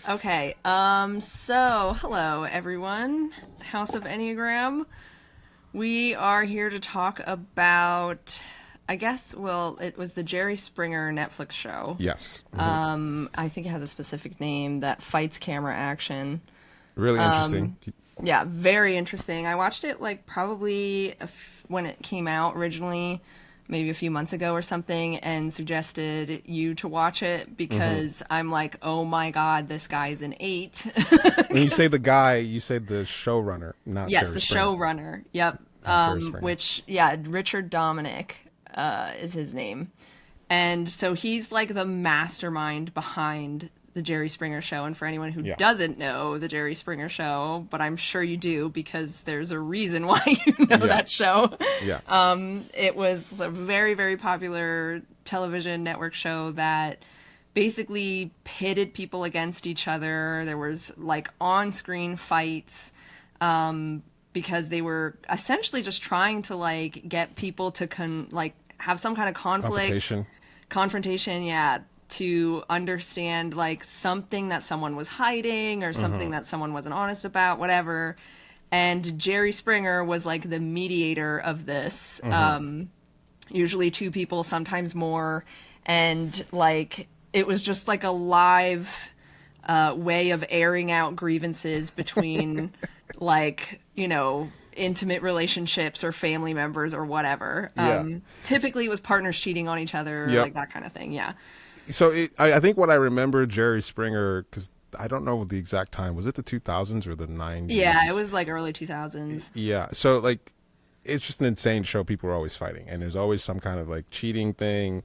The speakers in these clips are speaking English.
Okay. So hello everyone. House of Enneagram. We are here to talk about, I guess, well, it was the Jerry Springer Netflix show. Yes. I think it has a specific name that fights camera action. Really interesting. Yeah, very interesting. I watched it like probably when it came out originally, maybe a few months ago or something, and suggested you to watch it because I'm like, oh my God, this guy's an 8. When you say the guy, you say the showrunner, not Yes, Jerry the Springer. showrunner. Yep. Not Jerry Springer. Which, yeah, Richard Dominic is his name. And so he's like the mastermind behind the Jerry Springer show. And for anyone who Yeah. doesn't know the Jerry Springer show, but I'm sure you do because there's a reason why you know that show. Yeah. It was a very, very popular television network show that basically pitted people against each other. There was like on-screen fights because they were essentially just trying to like get people to have some kind of confrontation, yeah, to understand like something that someone was hiding or something that someone wasn't honest about, whatever. And Jerry Springer was like the mediator of this. Usually 2 people, sometimes more. And like, it was just like a live way of airing out grievances between like, intimate relationships or family members or whatever. Typically it was partners cheating on each other, like that kind of thing. Yeah. So I think what I remember Jerry Springer, because I don't know the exact time. Was it the 2000s or the 90s? Yeah, it was like early 2000s. Yeah. So like, it's just an insane show. People are always fighting, and there's always some kind of like cheating thing.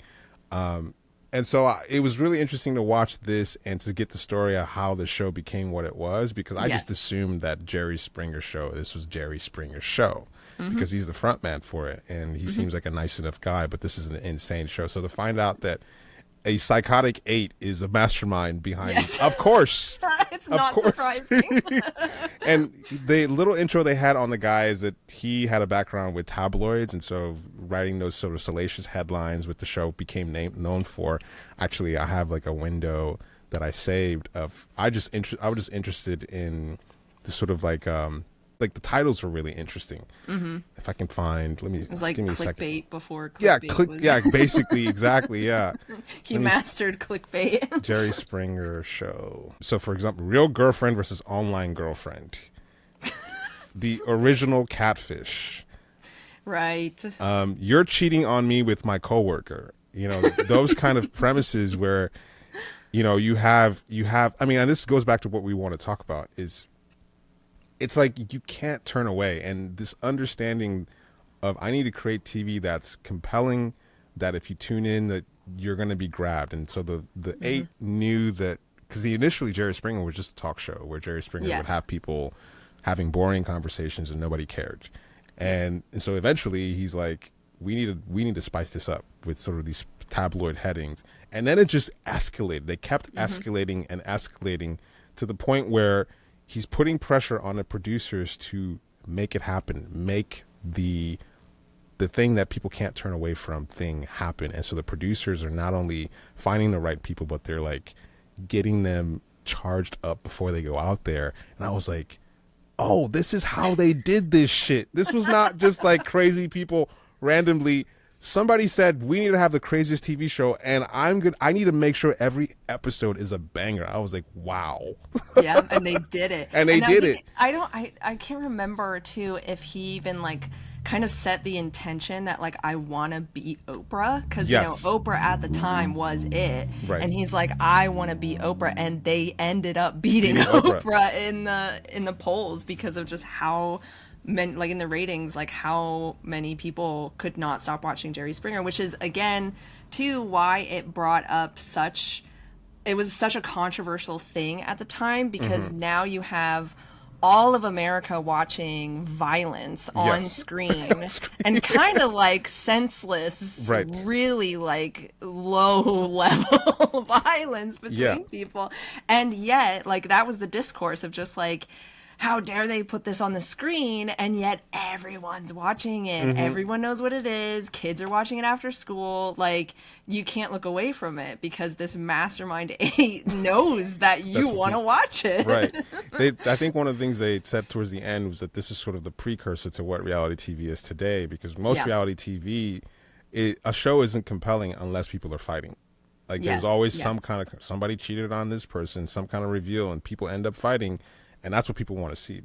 And so it was really interesting to watch this and to get the story of how the show became what it was, because I just assumed that Jerry Springer show, this was Jerry Springer's show because he's the front man for it. And he seems like a nice enough guy, but this is an insane show. So to find out that a psychotic 8 is a mastermind behind it, of course. It's not surprising. And the little intro they had on the guy is that he had a background with tabloids, and so writing those sort of salacious headlines with the show became known for. Actually, I have like a window that I saved of. I was just interested in the sort of like the titles were really interesting. If I can find, It was like give me a second. clickbait before clickbait was... Yeah, basically, exactly, yeah. He mastered clickbait. Jerry Springer show. So, for example, Real Girlfriend versus Online Girlfriend. The original catfish. Right. You're cheating on me with my coworker. Those kind of premises where, you have. I mean, and this goes back to what we want to talk about is. It's like you can't turn away, and this understanding of I need to create TV that's compelling, that if you tune in that you're going to be grabbed. And so the 8 knew that, because initially Jerry Springer was just a talk show where Jerry Springer would have people having boring conversations and nobody cared. And so eventually he's like, we need to spice this up with sort of these tabloid headings. And then it just escalated. They kept escalating and escalating to the point where he's putting pressure on the producers to make it happen, make the thing that people can't turn away from thing happen. And so the producers are not only finding the right people, but they're like getting them charged up before they go out there. And I was like, oh, this is how they did this shit. This was not just like crazy people randomly. Somebody said we need to have the craziest TV show, and I need to make sure every episode is a banger. I was like, wow. Yeah, and they did it. And they did it. I can't remember too if he even like kind of set the intention that like I want to be Oprah, because Oprah at the time was it, right. And he's like, I want to be Oprah, and they ended up beating Oprah in the polls because of just how many, like in the ratings, like how many people could not stop watching Jerry Springer, which is again too why it brought up it was such a controversial thing at the time, because now you have all of America watching violence on screen and kind of like senseless, really like low level violence between people. And yet like that was the discourse of just like, how dare they put this on the screen, and yet everyone's watching it. Mm-hmm. Everyone knows what it is. Kids are watching it after school. Like, you can't look away from it because this mastermind 8 knows that you want to watch it. Right. I think one of the things they said towards the end was that this is sort of the precursor to what reality TV is today, because most reality TV, a show isn't compelling unless people are fighting. Like, there's always some kind of, somebody cheated on this person, some kind of reveal, and people end up fighting. And that's what people want to see.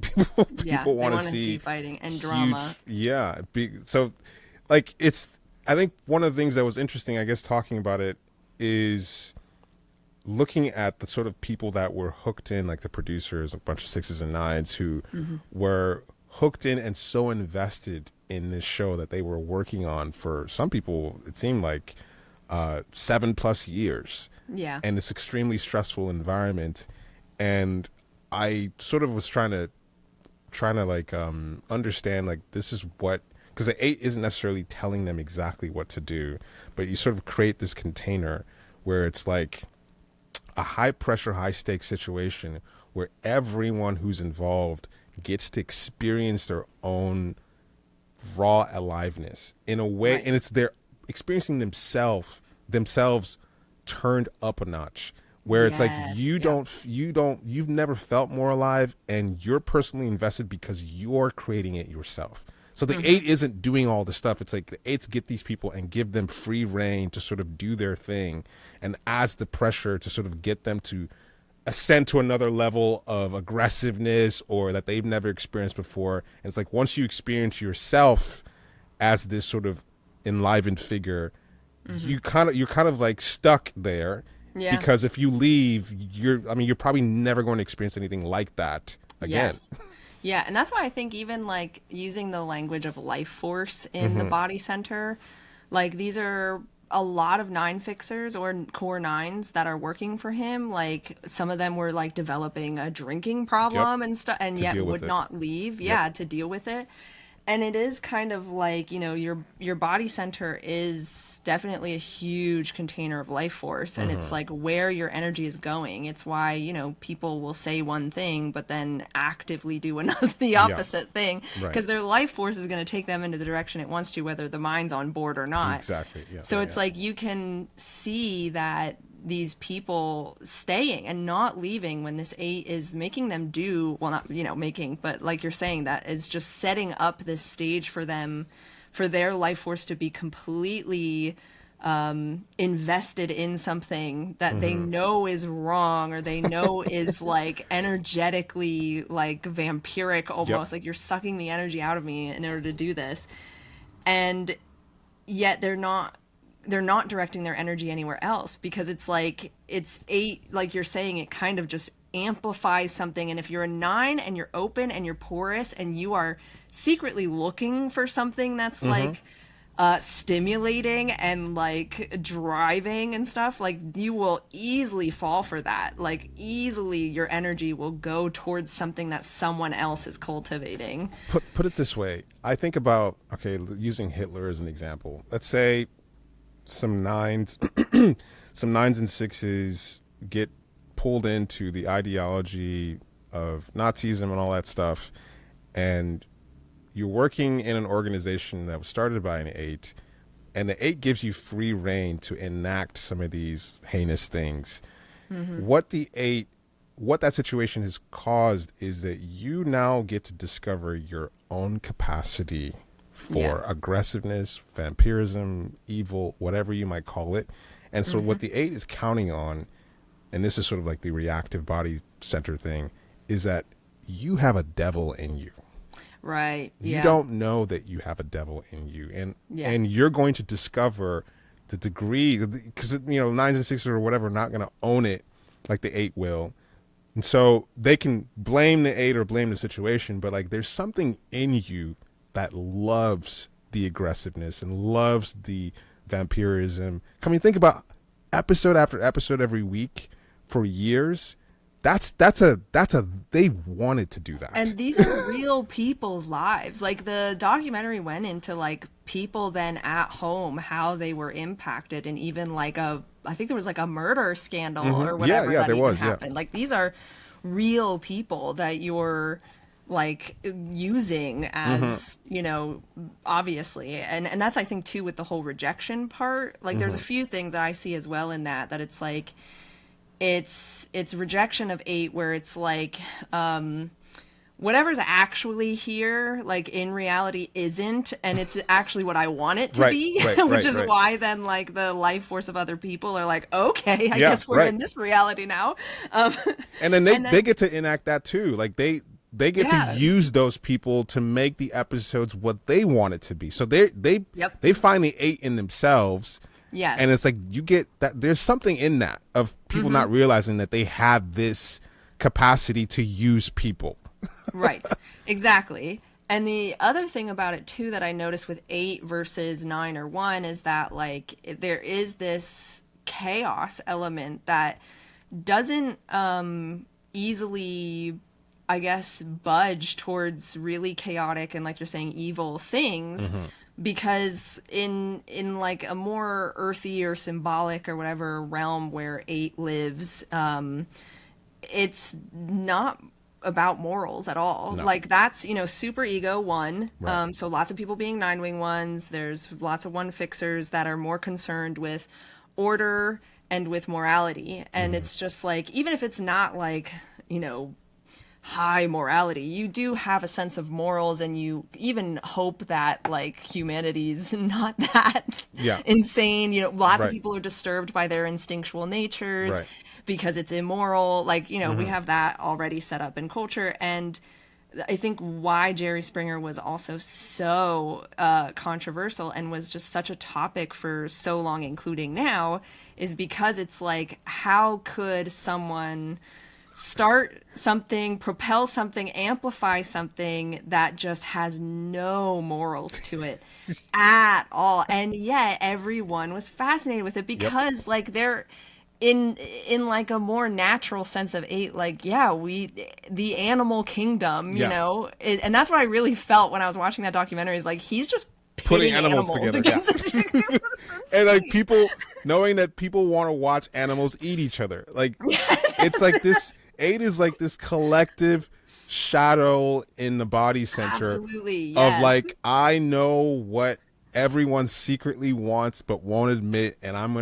People want to see fighting and drama. Yeah. So, like, I think one of the things that was interesting, I guess, talking about it is looking at the sort of people that were hooked in, like the producers, a bunch of 6s and 9s who were hooked in and so invested in this show that they were working on for some people, it seemed like 7+ years. Yeah. And this extremely stressful environment. And I sort of was trying to like understand, like, this is what, because the 8 isn't necessarily telling them exactly what to do, but you sort of create this container where it's like a high pressure, high stakes situation where everyone who's involved gets to experience their own raw aliveness in a way, and it's they're experiencing themselves turned up a notch. Where it's like you've never felt more alive, and you're personally invested because you're creating it yourself. So the 8 isn't doing all the stuff. It's like the 8s get these people and give them free reign to sort of do their thing, and adds the pressure to sort of get them to ascend to another level of aggressiveness or that they've never experienced before. And it's like, once you experience yourself as this sort of enlivened figure, you're kind of like stuck there. Yeah. Because if you leave, you're probably never going to experience anything like that again. Yes. Yeah, and that's why I think even like using the language of life force in the body center, like, these are a lot of 9 fixers or core 9s that are working for him. Like, some of them were like developing a drinking problem and stuff, and yet would not leave. Yeah, to deal with it. And it is kind of like, you know, your body center is definitely a huge container of life force, and it's like where your energy is going. It's why, you know, people will say one thing but then actively do the opposite thing, because their life force is going to take them into the direction it wants to, whether the mind's on board or not. Exactly. Yeah. So it's like you can see that these people staying and not leaving when this 8 is making them do, well, not, you know, making, but like you're saying, that is just setting up this stage for them, for their life force to be completely invested in something that they know is wrong, or they know is like energetically like vampiric almost, like, you're sucking the energy out of me in order to do this. And yet they're not directing their energy anywhere else, because it's like, it's 8, like you're saying, it kind of just amplifies something. And if you're a 9 and you're open and you're porous and you are secretly looking for something that's like stimulating and like driving and stuff, like, you will easily fall for that. Like, easily your energy will go towards something that someone else is cultivating. Put it this way. I think about, using Hitler as an example. Let's say some 9s and 6s get pulled into the ideology of Nazism and all that stuff, and you're working in an organization that was started by an 8, and the 8 gives you free reign to enact some of these heinous things. What that situation has caused is that you now get to discover your own capacity for aggressiveness, vampirism, evil, whatever you might call it. And so what the 8 is counting on, and this is sort of like the reactive body center thing, is that you have a devil in you. Right. You don't know that you have a devil in you. And you're going to discover the degree, because, you know, 9s and 6s or whatever are not going to own it like the 8 will. And so they can blame the 8 or blame the situation, but like, there's something in you that loves the aggressiveness and loves the vampirism. I mean, think about episode after episode every week for years. That's they wanted to do that. And these are real people's lives. Like, the documentary went into like people then at home, how they were impacted, and even like I think there was like a murder scandal or whatever that even happened. Like, these are real people that you're like using as, you know, obviously. And that's, I think, too, with the whole rejection part. Like there's a few things that I see as well in that it's like, it's rejection of 8 where it's like, whatever's actually here, like in reality isn't, and it's actually what I want it to be, which is why then like the life force of other people are like, okay, I guess we're in this reality now. And then they get to enact that too. Like they get to use those people to make the episodes what they want it to be. So they find the 8 in themselves. Yes. And it's like you get that there's something in that of people not realizing that they have this capacity to use people. Right, exactly. And the other thing about it too that I noticed with 8 versus 9 or 1 is that like there is this chaos element that doesn't easily, I guess, budge towards really chaotic and, like you're saying, evil things, because in like a more earthy or symbolic or whatever realm where 8 lives, it's not about morals at all. No. Like that's, you know, super ego 1. Right. So lots of people being 9-wing 1s. There's lots of 1 fixers that are more concerned with order and with morality. And it's just like, even if it's not like, you know, high morality, you do have a sense of morals, and you even hope that like humanity's not that insane. You know, lots of people are disturbed by their instinctual natures. Right. Because it's immoral, like, you know, we have that already set up in culture. And I think why Jerry Springer was also so controversial and was just such a topic for so long, including now, is because it's like, how could someone start something, propel something, amplify something that just has no morals to it at all? And yet everyone was fascinated with it because like they're in like a more natural sense of 8, like, the animal kingdom, you know, and that's what I really felt when I was watching that documentary, is like, he's just putting animals together. And like people knowing that people want to watch animals eat each other. Like it's like this 8 is like this collective shadow in the body center of like, I know what everyone secretly wants but won't admit, and I'm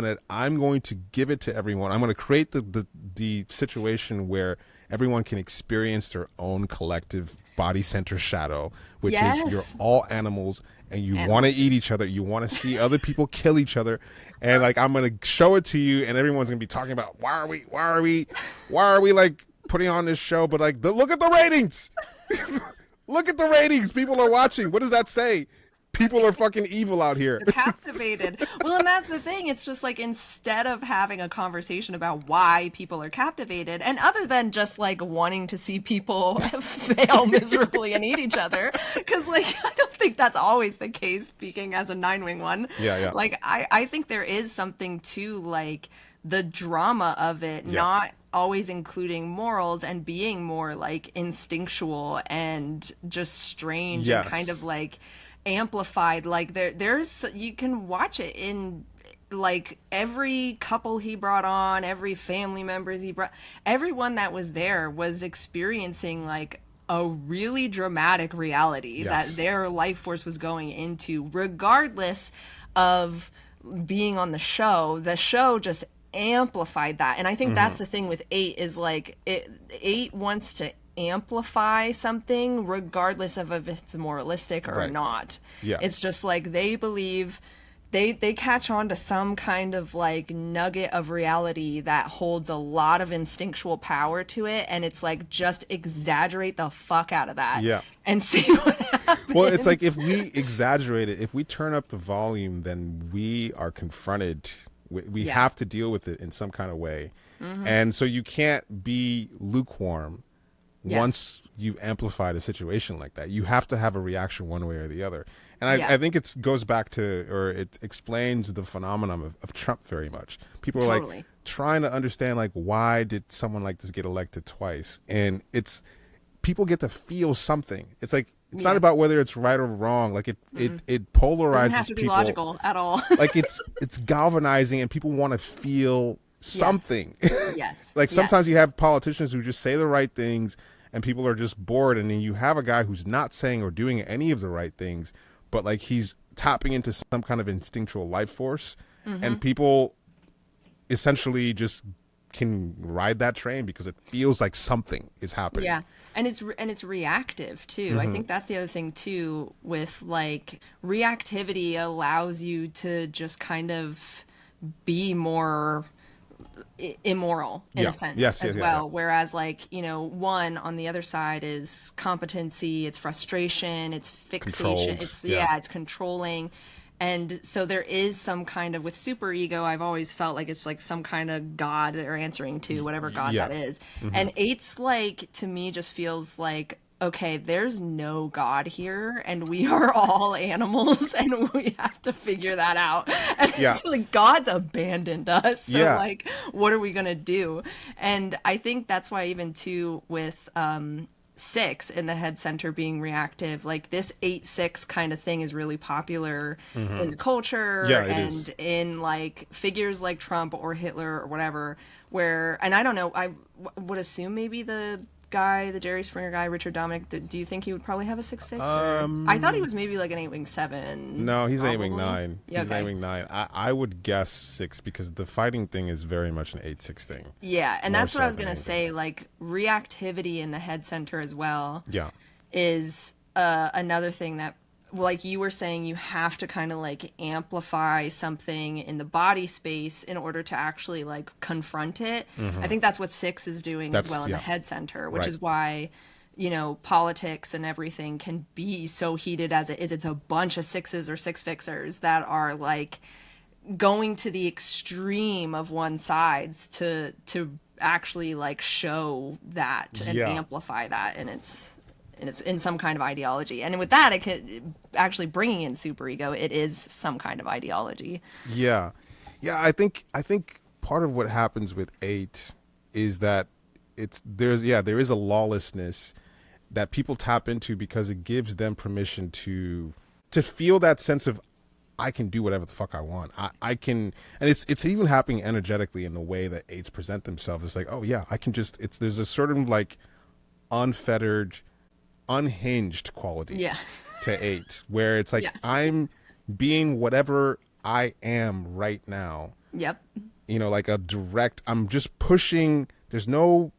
going to give it to everyone. I'm going to create the situation where everyone can experience their own collective body center shadow, which is you're all animals and you want to eat each other. You want to see other people kill each other, and like, I'm going to show it to you, and everyone's going to be talking about why are we like putting on this show, but like look at the ratings. Look at the ratings. People are watching. What does that say? People are fucking evil out here. They're captivated. Well, and that's the thing. It's just like, instead of having a conversation about why people are captivated, and other than just like wanting to see people fail miserably and eat each other, because like, I don't think that's always the case, speaking as a 9-wing 1. Yeah. Like, I think there is something to like the drama of it, not always including morals, and being more like instinctual and just strange and kind of like amplified. Like there's you can watch it in like every couple he brought on, every family members he brought, everyone that was there was experiencing like a really dramatic reality that their life force was going into, regardless of being on the show. The show just amplified that. And I think that's the thing with 8, is like 8 wants to amplify something regardless of if it's moralistic or not. It's just like, they believe they catch on to some kind of like nugget of reality that holds a lot of instinctual power to it, and it's like, just exaggerate the fuck out of that and see what happens. Well, it's like, if we exaggerate it, if we turn up the volume, then we are confronted. We have to deal with it in some kind of way. And so you can't be lukewarm. Once you've amplified a situation like that, you have to have a reaction one way or the other. And I think it goes back to, or it explains the phenomenon of Trump very much. People are like trying to understand, like, why did someone like this get elected twice? And it's, people get to feel something. It's like, it's not about whether it's right or wrong. Like it polarizes. Doesn't have to be logical at all. Like it's galvanizing, and people want to feel something. Yes. Like sometimes you have politicians who just say the right things, and people are just bored, and then you have a guy who's not saying or doing any of the right things, but like he's tapping into some kind of instinctual life force, and people essentially just can ride that train because it feels like something is happening. Yeah. And it's reactive too. I think that's the other thing too, with like reactivity allows you to just kind of be more immoral in a sense as well. Whereas like, you know, one on the other side is competency, it's frustration, it's fixation, Controlled. it's controlling. And so there is some kind of, with super ego, I've always felt like it's like some kind of God that they're answering to, whatever God that is. And eight's like, to me, just feels like, okay, there's no God here, and we are all animals, and we have to figure that out. And it's like God's abandoned us. So like, what are we gonna do? And I think that's why even too with 6 in the head center being reactive, like this 8-6 kind of thing is really popular in the culture and in like figures like Trump or Hitler or whatever, where, and I don't know, I would assume maybe the Jerry Springer guy, Richard Dominic, do you think he would probably have a 6 fix? I thought he was maybe like an 8-wing 7. No, he's 8-wing 9. He's 8-wing 9. I would guess 6 because the fighting thing is very much an 8-6 thing. Yeah, and that's what I was going to say. Like reactivity in the head center as well is another thing that, like you were saying, you have to kind of like amplify something in the body space in order to actually like confront it. I think that's what 6 is doing as well in the head center, which is why, you know, politics and everything can be so heated as it is. It's a bunch of 6s or 6 fixers that are like going to the extreme of one sides to actually like show that and amplify that, and it's in some kind of ideology. And with that, it could actually bringing in superego, it is some kind of ideology. Yeah. I think part of what happens with 8 is that there is a lawlessness that people tap into because it gives them permission to feel that sense of, I can do whatever the fuck I want. I can, and it's even happening energetically in the way that 8s present themselves. It's like, oh yeah, I can just, there's a certain like unfettered, unhinged quality to 8, where it's like I'm being whatever I am right now. You know, like a direct, I'm just pushing, there's no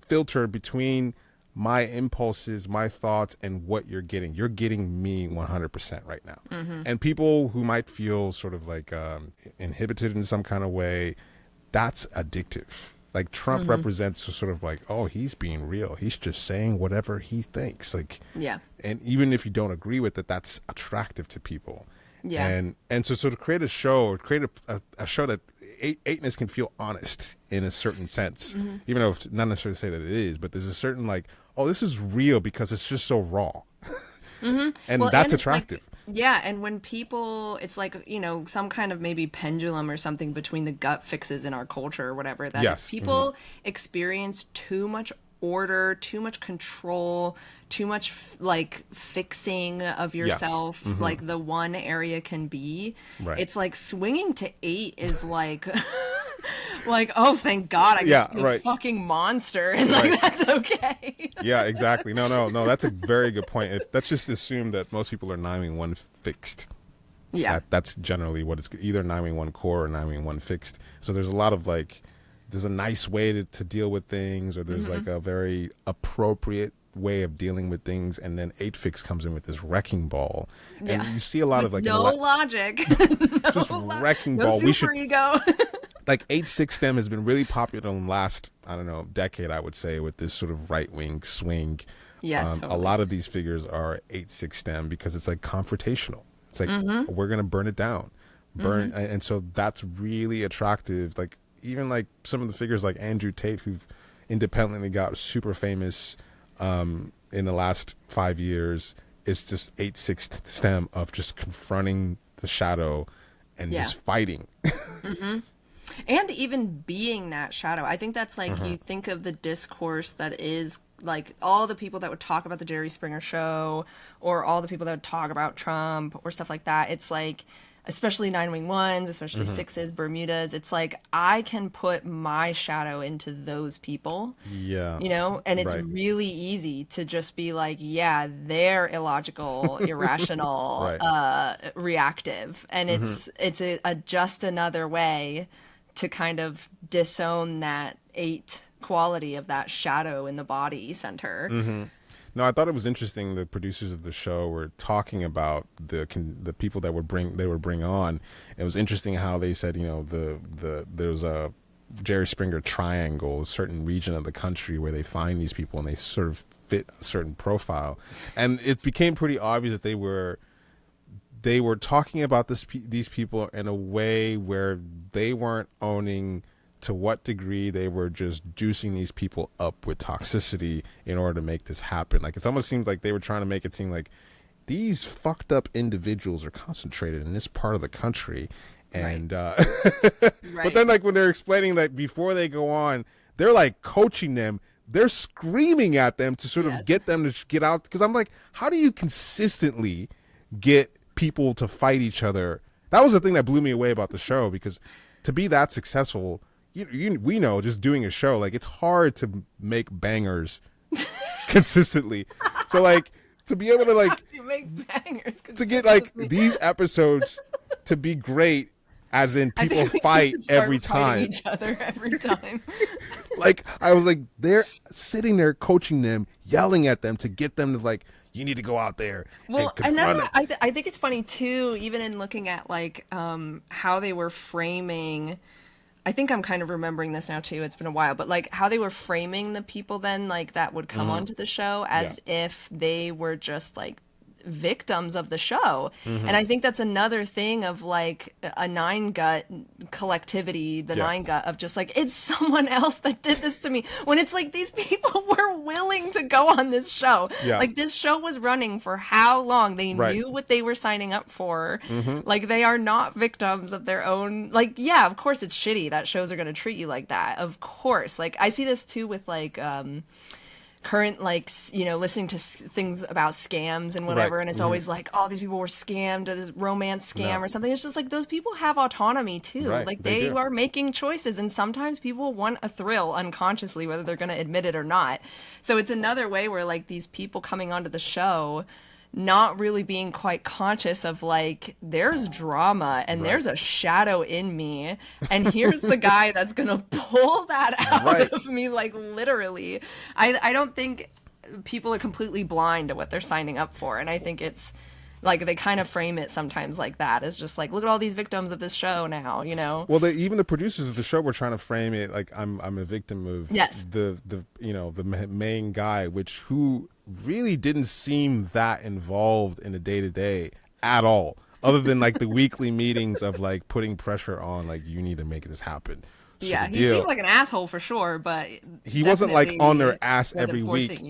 filter between my impulses, my thoughts, and what you're getting. You're getting me 100% right now. And people who might feel sort of like inhibited in some kind of way, that's addictive. Like Trump represents sort of like, oh, he's being real. He's just saying whatever he thinks. Like, and even if you don't agree with it, that's attractive to people. And so to create a show, or create a show that eightness can feel honest in a certain sense, even though it's not necessarily to say that it is, but there's a certain like, oh, this is real because it's just so raw. And that's attractive. Yeah, and when people, it's like, you know, some kind of maybe pendulum or something between the gut fixes in our culture or whatever, that if people experience too much order, too much control, too much like fixing of yourself, like the one area can be, it's like swinging to 8 is like... like, oh, thank God, I get to be a fucking monster, and like that's okay. Yeah, exactly. No, that's a very good point. Let's just assume that most people are 9-1 fixed. That's generally what it's, either 9-1 core or 9-1 fixed. So there's a lot of like, there's a nice way to deal with things, or there's like a very appropriate way of dealing with things, and then 8 fix comes in with this wrecking ball, and you see a lot of like no logic, just wrecking ball. We should ego. Like 8-6 stem has been really popular in the last, I don't know, decade, I would say, with this sort of right wing swing. Totally. A lot of these figures are 8-6 stem because it's like confrontational. It's like, we're gonna burn it down, and so that's really attractive. Like even like some of the figures like Andrew Tate, who've independently got super famous in the last 5 years, is just 8-6 stem of just confronting the shadow and just fighting. And even being that shadow. I think that's like, you think of the discourse that is like all the people that would talk about the Jerry Springer show, or all the people that would talk about Trump or stuff like that. It's like, especially 9-wing-1s, especially sixes, Bermudas. It's like I can put my shadow into those people. Yeah. You know, and it's Right. really easy to just be like, yeah, they're illogical, irrational, Right. reactive. And it's a just another way to kind of disown that 8 quality of that shadow in the body center. No, I thought it was interesting. The producers of the show were talking about the people that they would bring on. It was interesting how they said, you know, there's a Jerry Springer triangle, a certain region of the country where they find these people and they sort of fit a certain profile, and it became pretty obvious that they were talking about these people in a way where they weren't owning to what degree they were just juicing these people up with toxicity in order to make this happen. Like, it almost seemed like they were trying to make it seem like these fucked up individuals are concentrated in this part of the country. And but then, like, when they're explaining that before they go on, they're like coaching them, they're screaming at them to sort of get them to get out. Because I'm like, how do you consistently get people to fight each other? That was the thing that blew me away about the show, because to be that successful, we know, just doing a show, like, it's hard to make bangers consistently. So, like, to be able to, like, make bangers to get, like, these episodes to be great, as in people fight every time. Each other every time. Like, I was like, they're sitting there coaching them, yelling at them to get them to, like, you need to go out there. Well, and that's what I think it's funny too, even in looking at, like, how they were framing. I think I'm kind of remembering this now too. It's been a while, but like how they were framing the people then, like, that would come onto the show as if they were just like victims of the show. And I think that's another thing of like a nine gut collectivity, the nine gut of just like, it's someone else that did this to me, when it's like these people were willing to go on this show. Like, this show was running for how long? They knew what they were signing up for. Like, they are not victims of their own, like, yeah, of course it's shitty that shows are going to treat you like that, of course. Like, I see this too with like current, like, you know, listening to things about scams and whatever, and it's always like, oh, these people were scammed, or this romance scam or something. It's just like, those people have autonomy too. Like, they are making choices, and sometimes people want a thrill unconsciously, whether they're going to admit it or not. So it's another way where, like, these people coming onto the show not really being quite conscious of, like, there's drama and there's a shadow in me, and here's the guy that's gonna pull that out of me, like, literally. I don't think people are completely blind to what they're signing up for, and I think it's like they kind of frame it sometimes like that, as just like, look at all these victims of this show now, you know. Well, even the producers of the show were trying to frame it like I'm a victim of the you know, the main guy, who really didn't seem that involved in the day-to-day at all, other than like the weekly meetings of like putting pressure on, like, you need to make this happen. So he seemed like an asshole for sure, but he wasn't like on their ass every week.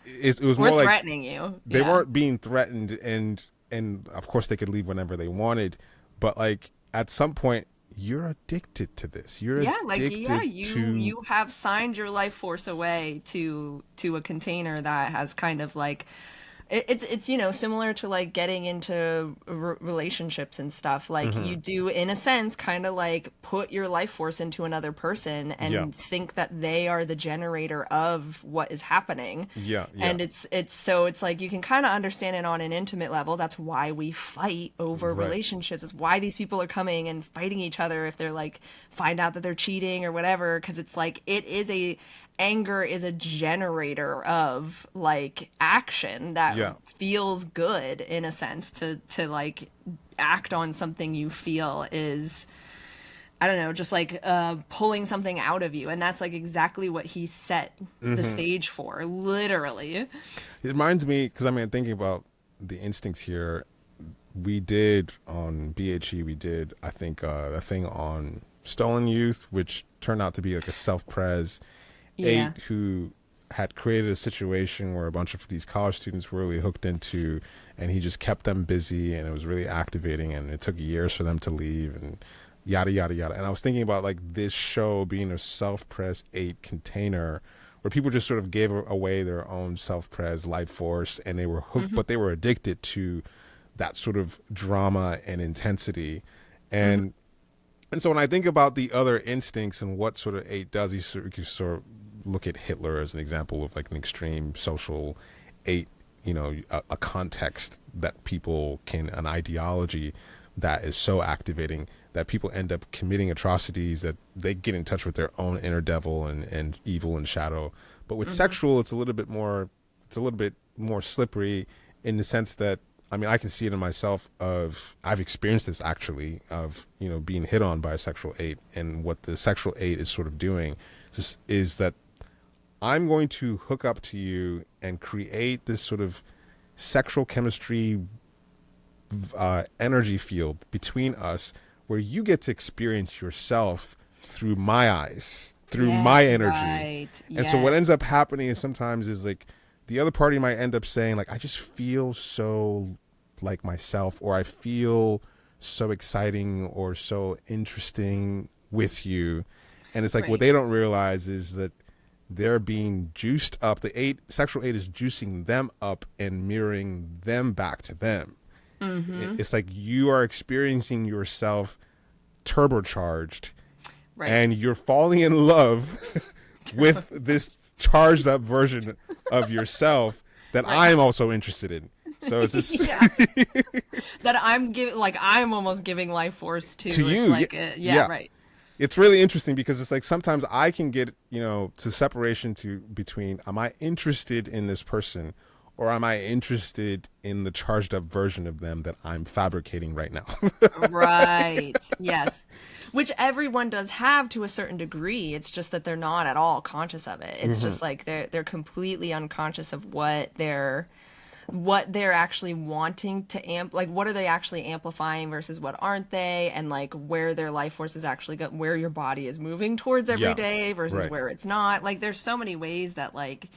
It was more like threatening you. They weren't being threatened, and of course they could leave whenever they wanted, but like at some point, you're addicted to this. You're you have signed your life force away to a container that has kind of like, it's you know, similar to like getting into relationships and stuff. Like, you do, in a sense, kind of like put your life force into another person and think that they are the generator of what is happening. And it's so it's like, you can kind of understand it on an intimate level. That's why we fight over relationships. It's why these people are coming and fighting each other if they're like, find out that they're cheating or whatever, because it's like, anger is a generator of like action that feels good, in a sense, to like act on something you feel is, I don't know, just like pulling something out of you. And that's like exactly what he set the stage for, literally. It reminds me, because I mean, thinking about the instincts here, we did on BHE, I think a thing on stolen youth, which turned out to be like a self-pres 8 who had created a situation where a bunch of these college students were really hooked into, and he just kept them busy, and it was really activating, and it took years for them to leave, and yada yada yada. And I was thinking about like this show being a self-pres 8 container where people just sort of gave away their own self-pres life force, and they were hooked, but they were addicted to that sort of drama and intensity. And and so when I think about the other instincts and what sort of 8 does, you sort of look at Hitler as an example of like an extreme social 8, you know, a context that people can, an ideology that is so activating that people end up committing atrocities, that they get in touch with their own inner devil and evil and shadow. But with sexual, it's a little bit more slippery in the sense that, I mean, I can see it in myself I've experienced this actually, of, you know, being hit on by a sexual 8. And what the sexual 8 is sort of doing is that I'm going to hook up to you and create this sort of sexual chemistry energy field between us, where you get to experience yourself through my eyes, through my energy. Right. And so what ends up happening is sometimes is like the other party might end up saying like, I just feel so like myself, or I feel so exciting or so interesting with you. And it's like what they don't realize is that they're being juiced up. The sexual 8 is juicing them up and mirroring them back to them. It's like you are experiencing yourself turbocharged, and you're falling in love with this charged up version of yourself that I'm also interested in. So it's just that I'm giving, like, I'm almost giving life force to you. Like, right. It's really interesting because it's like sometimes I can get, you know, to separation between, am I interested in this person, or am I interested in the charged up version of them that I'm fabricating right now? Right. Yes. Which everyone does have to a certain degree. It's just that they're not at all conscious of it. It's just like they're completely unconscious of what they're actually wanting to like what are they actually amplifying versus what aren't they, and like where their life force is actually where your body is moving towards every day versus where it's not. Like there's so many ways that like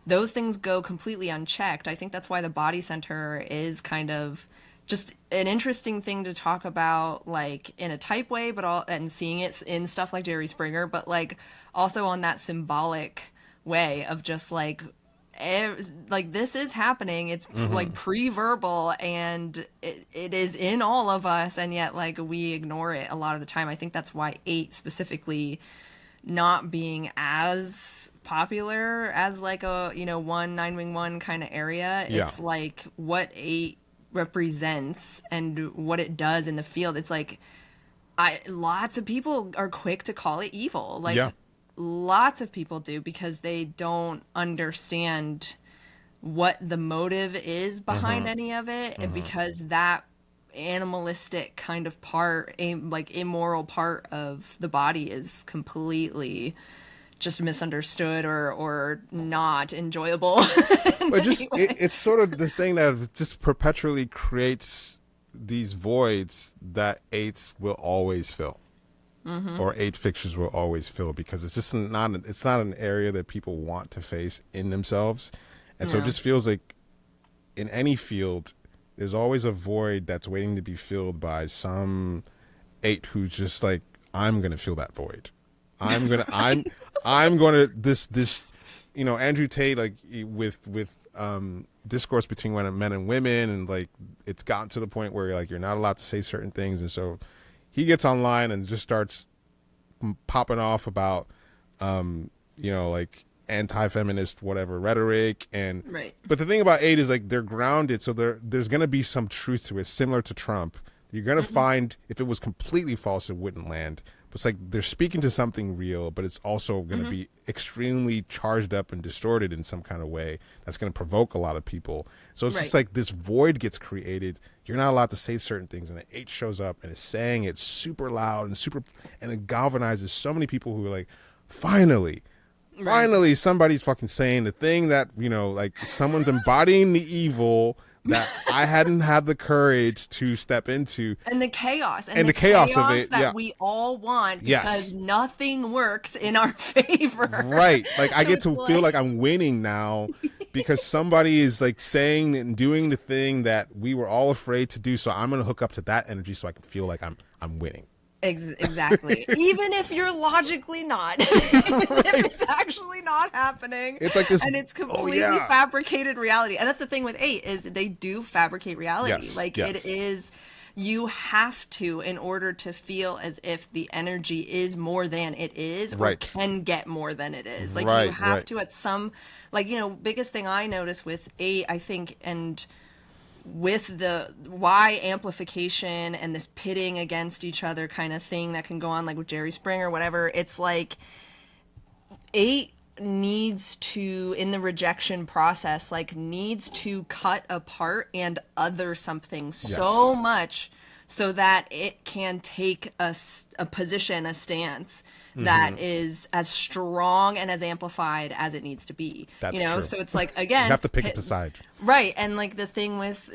those things go completely unchecked. I think that's why the body center is kind of just an interesting thing to talk about, like in a type way, and seeing it in stuff like Jerry Springer, but like also on that symbolic way of just like this is happening. It's like pre-verbal, and it is in all of us, and yet like we ignore it a lot of the time. I think that's why 8 specifically not being as popular as like a, you know, 9-wing-1 kind of area. It's like what 8 represents and what it does in the field. It's like lots of people are quick to call it evil. Like lots of people do, because they don't understand what the motive is behind any of it, and because that animalistic kind of part, like immoral part of the body, is completely just misunderstood or not enjoyable. But just it's sort of the thing that just perpetually creates these voids that 8s will always fill. Or 8 fixtures will always fill, because it's just not an area that people want to face in themselves. And so it just feels like in any field there's always a void that's waiting to be filled by some 8 who's just like, I'm gonna fill that void. I'm gonna this you know, Andrew Tate, like with discourse between men and women, and like it's gotten to the point where like you're not allowed to say certain things, and so he gets online and just starts popping off about, you know, like anti-feminist whatever rhetoric, and but the thing about 8 is like they're grounded, so there's going to be some truth to it, similar to Trump. You're going to find if it was completely false, it wouldn't land. But it's like they're speaking to something real, but it's also going to be extremely charged up and distorted in some kind of way that's going to provoke a lot of people. So it's just like this void gets created. You're not allowed to say certain things, and the 8 shows up and is saying it super loud and it galvanizes so many people who are like, finally somebody's fucking saying the thing that, you know, like someone's embodying the evil that I hadn't had the courage to step into, and the chaos of it that we all want, because nothing works in our favor. Right. Like I get to feel like I'm winning now because somebody is like saying and doing the thing that we were all afraid to do. So I'm going to hook up to that energy so I can feel like I'm winning. Exactly. Even if you're logically not, even if it's actually not happening, It's like this. and it's Oh completely yeah. fabricated reality. And that's the thing with 8 is they do fabricate reality. Yes. Like it Yes. is, you have to, in order to feel as if the energy is more than it is, or Right. can get more than it is. Like you Right. have Right. to at some, like, biggest thing I notice with 8, I think, and with the why amplification and this pitting against each other kind of thing that can go on, like with Jerry Springer or whatever, it's like 8 needs to, in the rejection process, like needs to cut apart and other something so much so that it can take a position, a stance that is as strong and as amplified as it needs to be. That's true. So it's like, You again, have to pick up the side. right, and like the thing with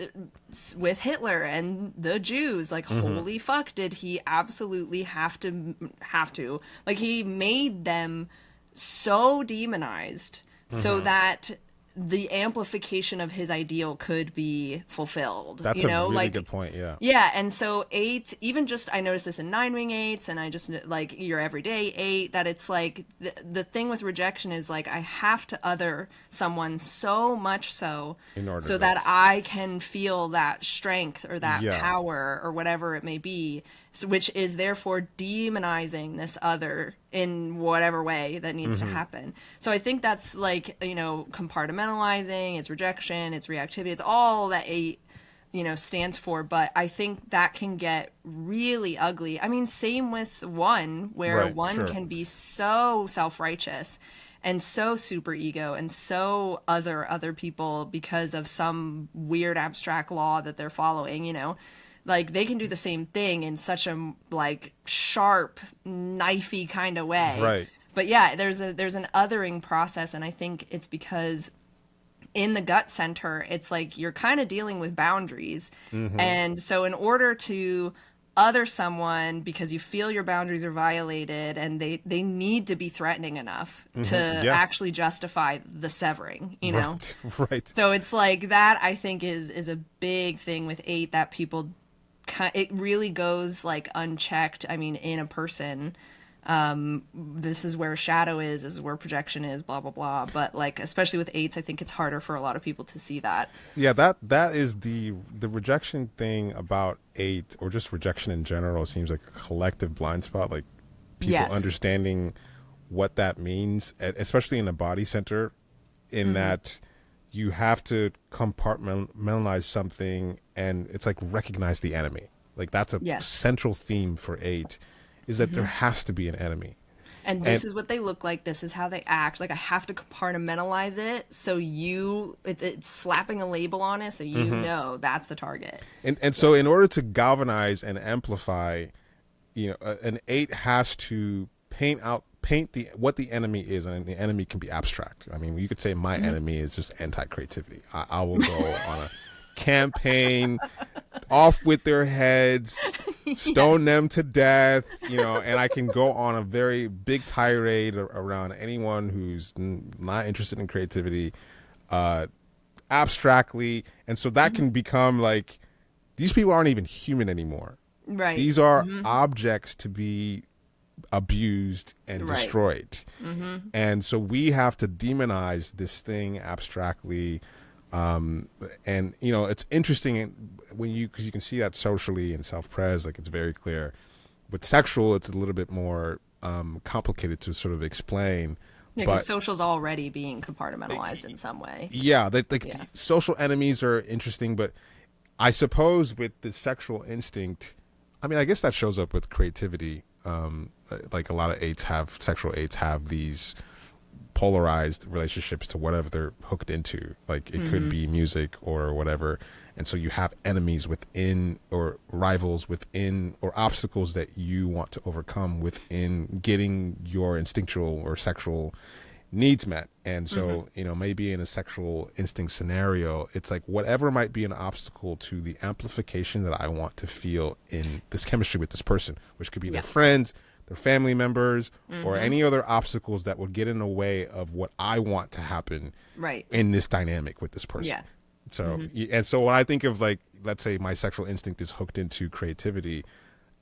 Hitler and the Jews, like holy fuck, did he absolutely have to, like, he made them so demonized so that the amplification of his ideal could be fulfilled. That's a really good point. Yeah. Yeah, and so 8, even just, I noticed this in 9-wing 8s, and I just, like, your everyday 8, that it's like, the thing with rejection is, like, I have to other someone so much so, In order so to- that I can feel that strength or that Yeah. power or whatever it may be, which is therefore demonizing this other in whatever way that needs to happen. So I think that's like, compartmentalizing, it's rejection, it's reactivity, it's all that 8, stands for. But I think that can get really ugly. I mean, same with 1, where Right, 1 sure. can be so self-righteous and so super ego and so other people because of some weird abstract law that they're following, like they can do the same thing in such a like sharp, knifey kind of way. Right. But yeah, there's an othering process, and I think it's because in the gut center, it's like you're kind of dealing with boundaries. And so in order to other someone because you feel your boundaries are violated and they need to be threatening enough to actually justify the severing, Right. Right. So it's like that, I think is a big thing with 8 that people, it really goes like unchecked. I mean, in a person, this is where shadow is, this is where projection is, blah blah blah. But like, especially with 8s, I think it's harder for a lot of people to see that. Yeah, that is the rejection thing about 8, or just rejection in general, seems like a collective blind spot. Like people Yes. understanding what that means, especially in the body center, in that you have to compartmentalize something, and it's like recognize the enemy. Like that's a Yes. central theme for 8, is that there has to be an enemy. And this is what they look like. This is how they act. Like I have to compartmentalize it so it's slapping a label on it so you know that's the target. And so in order to galvanize and amplify, an 8 has to paint what the enemy is, and the enemy can be abstract. I mean, you could say my enemy is just anti-creativity. I will go on a campaign, off with their heads, stone them to death, and I can go on a very big tirade around anyone who's not interested in creativity, abstractly. And so that can become like, these people aren't even human anymore. Right. These are objects to be abused and Right. destroyed. And so we have to demonize this thing abstractly. And it's interesting because you can see that socially in self-pres, like it's very clear. With sexual, it's a little bit more complicated to sort of explain. Yeah, But because social's already being compartmentalized in some way. yeah, Yeah. social enemies are interesting, but I suppose with the sexual instinct, I mean, I guess that shows up with creativity. Like a lot of sexual 8s have these polarized relationships to whatever they're hooked into. Like it could be music or whatever. And so you have enemies within, or rivals within, or obstacles that you want to overcome within getting your instinctual or sexual needs met. And so, maybe in a sexual instinct scenario, it's like whatever might be an obstacle to the amplification that I want to feel in this chemistry with this person, which could be their friends, their family members, or any other obstacles that would get in the way of what I want to happen Right. in this dynamic with this person. Yeah. So, and so when I think of, like, let's say my sexual instinct is hooked into creativity,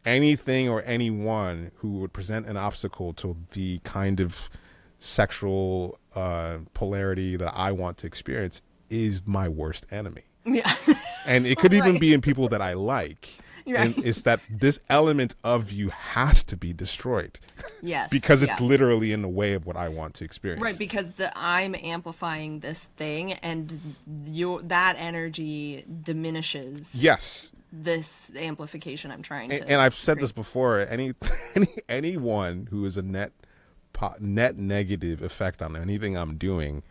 anything or anyone who would present an obstacle to the kind of sexual polarity that I want to experience is my worst enemy. Yeah. And it could even be in people that I like. Right. And it's that this element of you has to be destroyed. Yes. Because it's literally in the way of what I want to experience. Right, because I'm amplifying this thing, and that energy diminishes. Yes. This amplification I'm trying to. And I've said this before. Anyone who is a net negative effect on anything I'm doing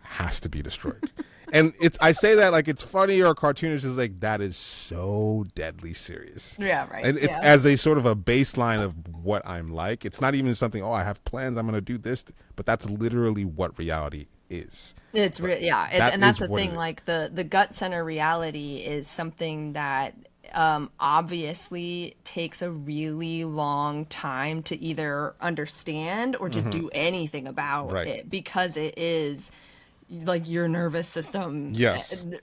has to be destroyed. And I say that like it's funny or cartoonish, is like that is so deadly serious. Yeah, right. And it's as a sort of a baseline of what I'm like. It's not even something, I have plans, I'm going to do this, but that's literally what reality is. It's and that's the thing. Like the gut center reality is something that obviously takes a really long time to either understand or to do anything about it, because it is like your nervous system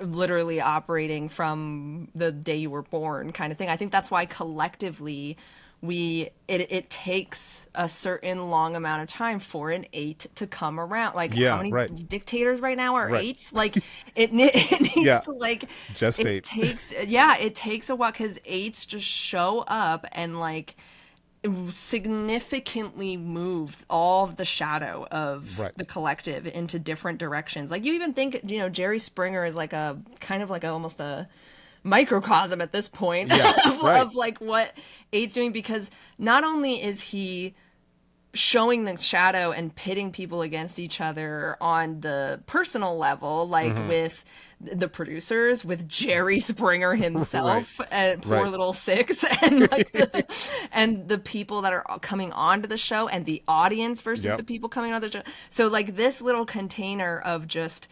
literally operating from the day you were born kind of thing. I think that's why collectively it takes a certain long amount of time for an 8 to come around. Like how many dictators right now are 8s? Like it needs to like just it 8. It takes a while, because 8s just show up and like significantly move all of the shadow of the collective into different directions. Like you even think, Jerry Springer is like a kind of like almost a microcosm at this point of like what 8's doing, because not only is he showing the shadow and pitting people against each other on the personal level, like with the producers, with Jerry Springer himself and poor little 6, and like and the people that are coming onto the show, and the audience versus the people coming on the show. So like this little container of just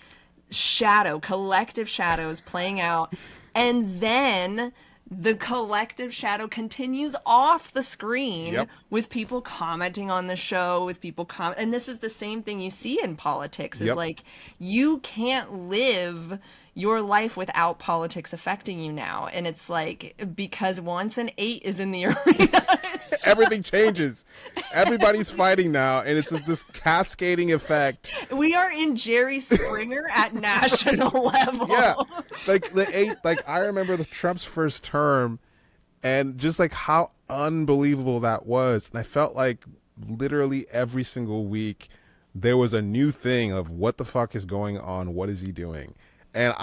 collective shadows playing out, and then the collective shadow continues off the screen with people commenting on the show, with people and this is the same thing you see in politics, is like you can't live your life without politics affecting you now. And it's like, because once an 8 is in the arena, everything changes. Everybody's fighting now, and it's this cascading effect. We are in Jerry Springer at national level. Yeah, like the 8. Like I remember Trump's first term, and just like how unbelievable that was. And I felt like literally every single week there was a new thing of what the fuck is going on. What is he doing? And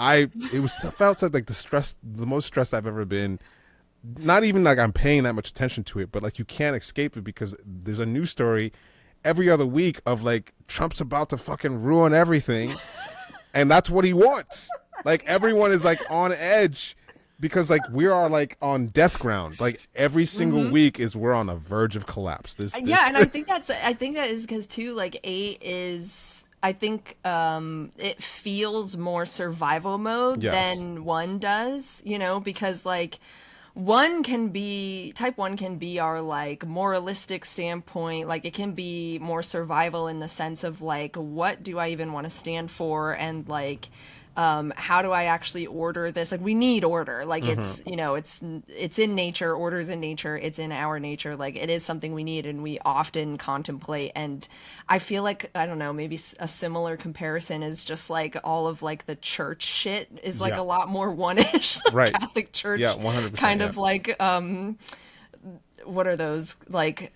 felt like the most stressed I've ever been. Not even like I'm paying that much attention to it, but like you can't escape it, because there's a new story every other week of like Trump's about to fucking ruin everything. And that's what he wants. Like everyone is like on edge, because like we are like on death ground. Like every single week we're on the verge of collapse. And I think that is because too, like 8 is, I think it feels more survival mode than 1 does, because like type 1 can be our like moralistic standpoint. Like it can be more survival in the sense of like, what do I even want to stand for? And like, how do I actually order this? Like we need order. Like it's, it's in nature, order's in nature. It's in our nature. Like it is something we need, and we often contemplate. And I feel like, I don't know, maybe a similar comparison is just like all of like the church shit is like a lot more one-ish. Catholic Church. Yeah, 100%. Kind of like, what are those? Like,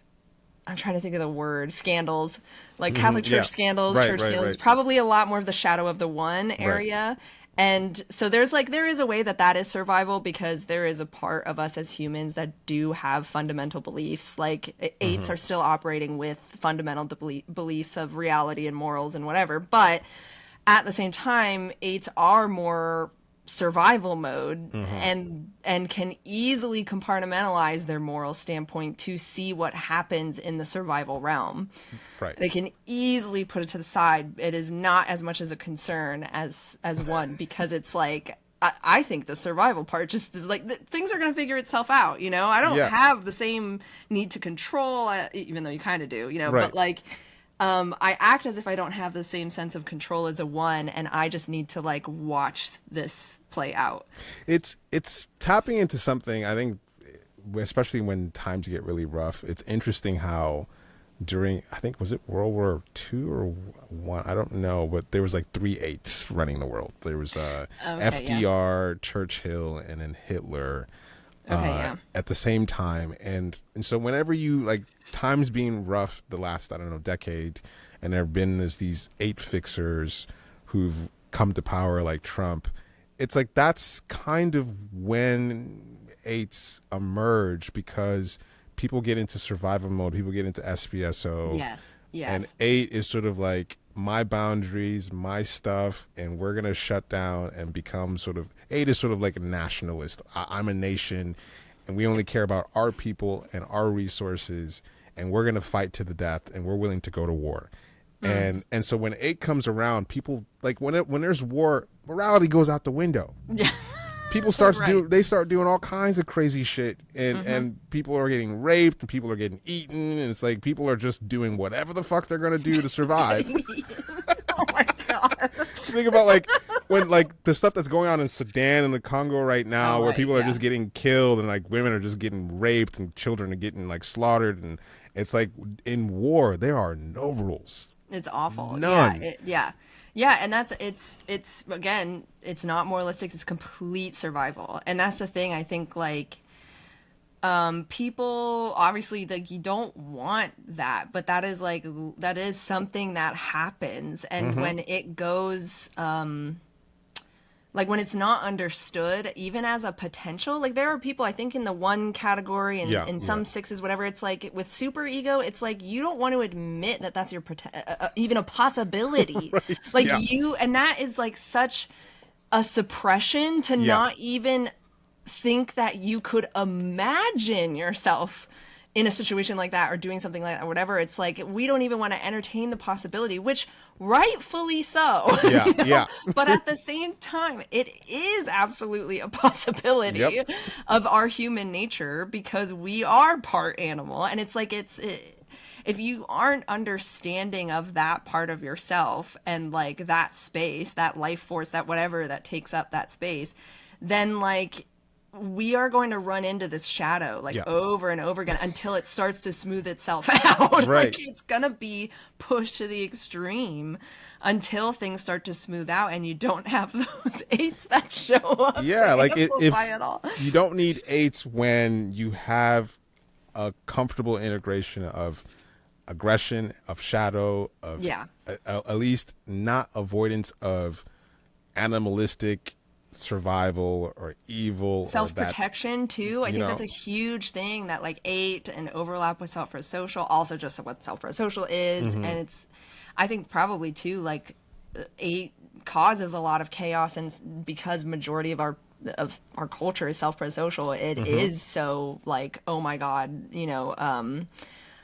I'm trying to think of the word, scandals, like Catholic Church scandals, church scandals, probably a lot more of the shadow of the 1 area. And so there is a way that is survival, because there is a part of us as humans that do have fundamental beliefs. Like 8s are still operating with fundamental beliefs of reality and morals and whatever. But at the same time, 8s are more survival mode and can easily compartmentalize their moral standpoint to see what happens in the survival realm. They can easily put it to the side. It is not as much as a concern as 1, because it's like, I think the survival part just is like things are going to figure itself out. I don't have the same need to control, even though you kind of do, but like, I act as if I don't have the same sense of control as a 1, and I just need to like watch this play out. It's tapping into something I think especially when times get really rough, it's interesting how during, I think, was it World War II or one? I don't know, but there was like 3 8s running the world. There was FDR, Churchill, and then Hitler at the same time. And so whenever you, like, times being rough the last, I don't know, decade, and there have been these 8 fixers who've come to power like Trump, it's like that's kind of when 8s emerge, because people get into survival mode, people get into SPSO. Yes. And 8 is sort of like my boundaries, my stuff, and we're going to shut down and become sort of, 8 is sort of like a nationalist. I'm a nation, and we only care about our people and our resources, and we're going to fight to the death, and we're willing to go to war. And so when 8 comes around, people, like, when there's war, morality goes out the window. Yeah. People start doing all kinds of crazy shit, and people are getting raped, and people are getting eaten, and it's like people are just doing whatever the fuck they're gonna do to survive. Oh my god! Think about, like, when, like, the stuff that's going on in Sudan and the Congo right now, where people are just getting killed, and, like, women are just getting raped, and children are getting, like, slaughtered, and it's like in war there are no rules. It's awful. None. Yeah, and it's again, it's not moralistic, it's complete survival. And that's the thing, I think, like, people obviously, like, you don't want that, but that is something that happens. And when it goes, like, when it's not understood, even as a potential, like, there are people, I think, in the 1 category and in some 6s, whatever, it's like with super ego, it's like you don't want to admit that that's your even a possibility. Right. Like, and that is, like, such a suppression to not even think that you could imagine yourself in a situation like that or doing something like that or whatever. It's like we don't even want to entertain the possibility, which rightfully so. But at the same time, it is absolutely a possibility of our human nature, because we are part animal. And it's like if you aren't understanding of that part of yourself and, like, that space, that life force, that whatever that takes up that space, then, like, we are going to run into this shadow, like, over and over again until it starts to smooth itself out. Right. Like, it's going to be pushed to the extreme until things start to smooth out and you don't have those 8s that show up. Yeah, like, if you don't need 8s when you have a comfortable integration of aggression, of shadow, of at least not avoidance of animalistic survival or evil, self-protection too. I think that's a huge thing, that, like, 8 and overlap with self-prosocial, also just what self-prosocial is. And it's, I think, probably too, like, 8 causes a lot of chaos, and because majority of our culture is self-prosocial, it is so, like, oh my god,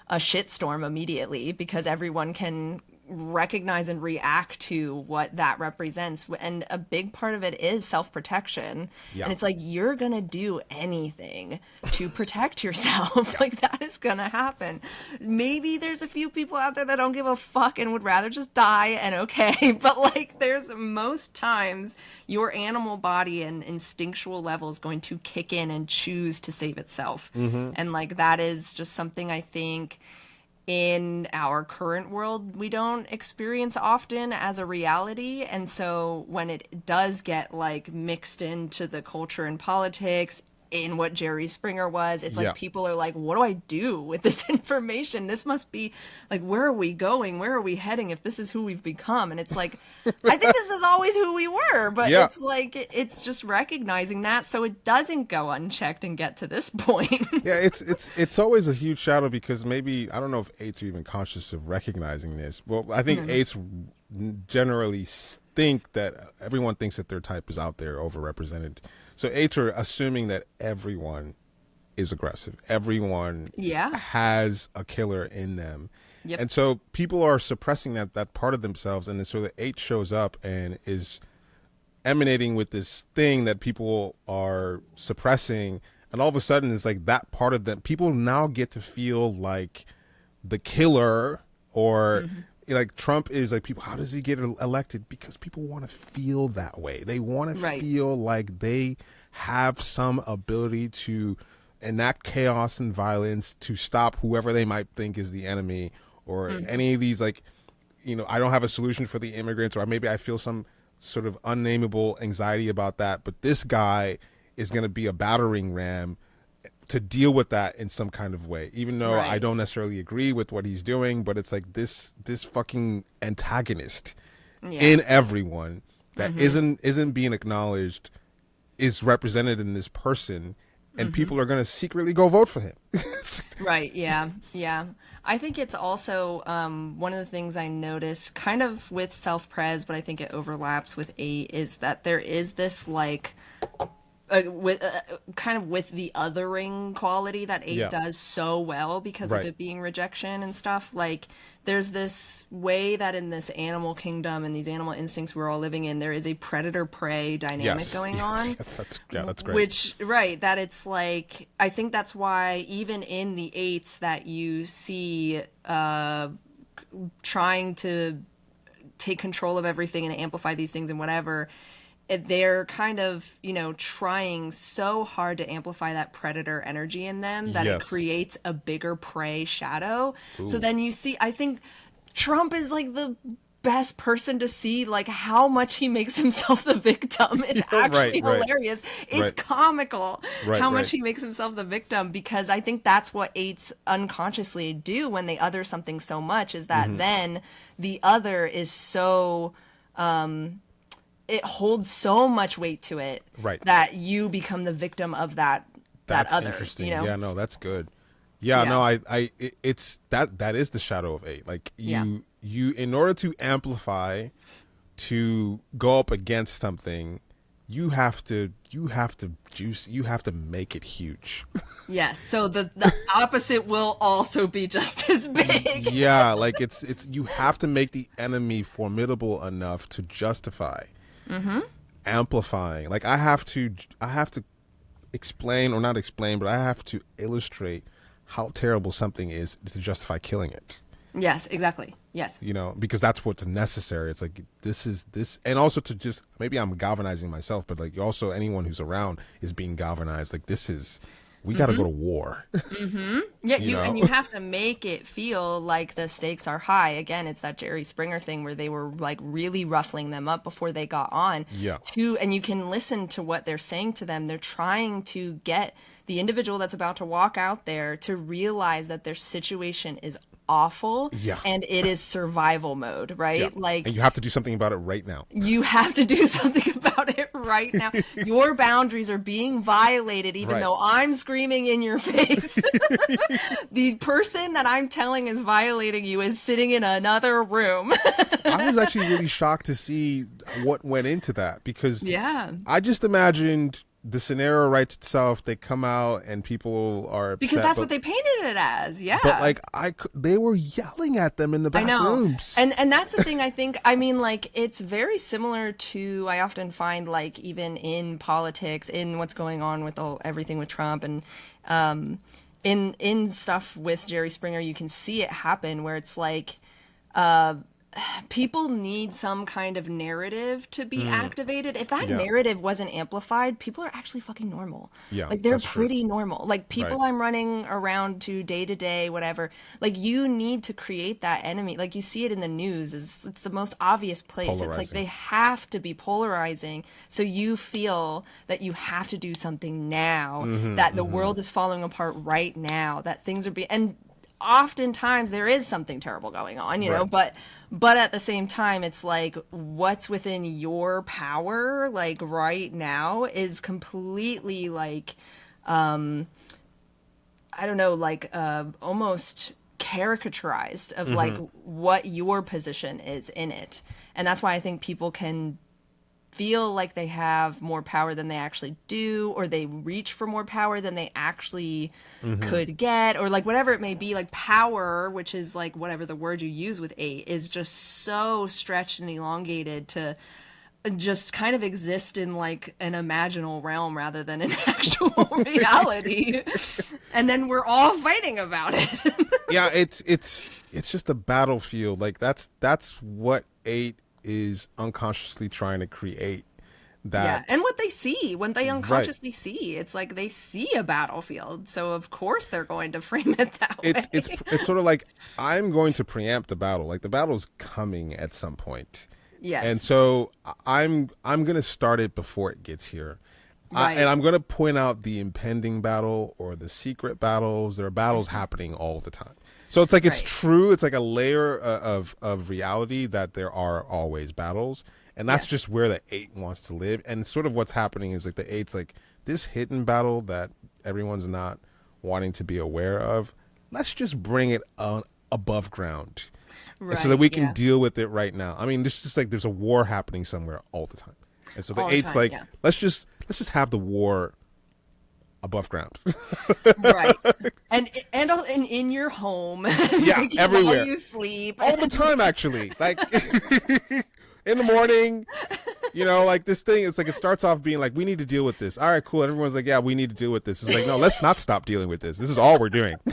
a shitstorm immediately, because everyone can recognize and react to what that represents. And a big part of it is self-protection. And it's like, you're gonna do anything to protect yourself. Like, that is gonna happen. Maybe there's a few people out there that don't give a fuck and would rather just die, and okay, but, like, there's most times your animal body and instinctual level is going to kick in and choose to save itself. And, like, that is just something I think in our current world we don't experience often as a reality. And so when it does get, like, mixed into the culture and politics in what Jerry Springer was, it's like people are like, what do I do with this information? This must be, like, where are we going? Where are we heading if this is who we've become? And it's like, I think this is always who we were, but it's like, it's just recognizing that so it doesn't go unchecked and get to this point. It's always a huge shadow, because maybe, I don't know if 8s are even conscious of recognizing this. Well, I think 8s generally think that everyone thinks that their type is out there, overrepresented. So 8s are assuming that everyone is aggressive. Everyone has a killer in them. And so people are suppressing that part of themselves. And so the 8 shows up and is emanating with this thing that people are suppressing. And all of a sudden, it's like that part of them, people now get to feel like the killer, or like Trump is like, people, how does he get elected? Because people want to feel that way. They want to feel like they have some ability to enact chaos and violence to stop whoever they might think is the enemy, or any of these, like, I don't have a solution for the immigrants, or maybe I feel some sort of unnameable anxiety about that, but this guy is going to be a battering ram to deal with that in some kind of way, even though I don't necessarily agree with what he's doing. But it's like this fucking antagonist in everyone that isn't being acknowledged is represented in this person, and people are going to secretly go vote for him. Right. Yeah. Yeah. I think it's also one of the things I noticed kind of with self-pres, but I think it overlaps with 8, is that there is this like with kind of with the othering quality that 8 does so well because of it being rejection and stuff. Like there's this way that in this animal kingdom and these animal instincts we're all living in, there is a predator-prey dynamic going on. That's great. Which, that it's like, I think that's why even in the 8s that you see trying to take control of everything and amplify these things and whatever, they're kind of, trying so hard to amplify that predator energy in them that it creates a bigger prey shadow. Ooh. So then you see, I think Trump is like the best person to see like how much he makes himself the victim. It's actually hilarious. It's comical how much he makes himself the victim, because I think that's what 8s unconsciously do when they other something so much, is that then the other is so it holds so much weight to it that you become the victim of that other. Interesting. Yeah, no, that's good. Yeah, no, it's that is the shadow of 8. Like you in order to amplify, to go up against something, you have to make it huge. Yes. So the opposite will also be just as big. Yeah, like it's you have to make the enemy formidable enough to justify amplifying. Like I have to explain, or not explain, but I have to illustrate how terrible something is to justify killing it. Yes, exactly. Yes. Because that's what's necessary. It's like this, and also to just, maybe I'm galvanizing myself, but like also anyone who's around is being galvanized. Like we got to go to war. Yeah, and you have to make it feel like the stakes are high. Again, it's that Jerry Springer thing where they were like really ruffling them up before they got on. Yeah. And you can listen to what they're saying to them. They're trying to get the individual that's about to walk out there to realize that their situation is awful, and it is survival mode, right? Like, and you have to do something about it right now. You have to do something about it right now. Your boundaries are being violated, even though I'm screaming in your face. The person that I'm telling is violating you is sitting in another room. I was actually really shocked to see what went into that, because I just imagined the scenario writes itself. They come out and people are upset, because that's what they painted it as. Yeah, but like they were yelling at them in the back rooms. And that's the thing. I think, I mean, like, it's very similar to, I often find, like, even in politics, in what's going on with everything with Trump, and in stuff with Jerry Springer, you can see it happen where it's like people need some kind of narrative to be activated. If that narrative wasn't amplified, people are actually fucking normal. Yeah, like they're pretty normal. Like people I'm running around to day, whatever. Like you need to create that enemy. Like you see it in the news. It's the most obvious place. Polarizing. It's like they have to be polarizing. So you feel that you have to do something now. That the world is falling apart right now. That things are and oftentimes there is something terrible going on, you know, but at the same time, it's like what's within your power, like right now, is completely like, I don't know, like almost caricaturized of like what your position is in it. And that's why I think people can feel like they have more power than they actually do, or they reach for more power than they actually could get, or like whatever it may be. Like power, which is like whatever the word you use with 8, is just so stretched and elongated to just kind of exist in like an imaginal realm rather than an actual reality. And then we're all fighting about it. Yeah, it's just a battlefield. Like that's what 8 is unconsciously trying to create. Yeah, that and what they see, when they right. unconsciously see, it's like they see a battlefield, so of course they're going to frame it that It's way. it's sort of like I'm going to preempt the battle. Like the battle's coming at some point. And Yes, so I'm going to start it before it gets here. And right. I'm going to point out the impending battle or the secret battles. There are battles happening all the time. So it's like it's Right. true. It's like a layer of reality that there are always battles, and that's Yes. just where the eight wants to live. And sort of what's happening is like the eight's like this hidden battle that everyone's not wanting to be aware of. Let's just bring it on above ground, and so that Right. we can Yeah. deal with it right now. I mean, there's just like there's a war happening somewhere all the time, and so the All the eight's time. like Yeah. let's just have the war above ground. Right. And in your home, Yeah, like, while everywhere. you sleep. All the time, actually. Like in the morning, like this thing. It's like it starts off being like, we need to deal with this. All right, cool. Everyone's like, yeah, we need to deal with this. It's like, no, let's not stop dealing with this. This is all we're doing. I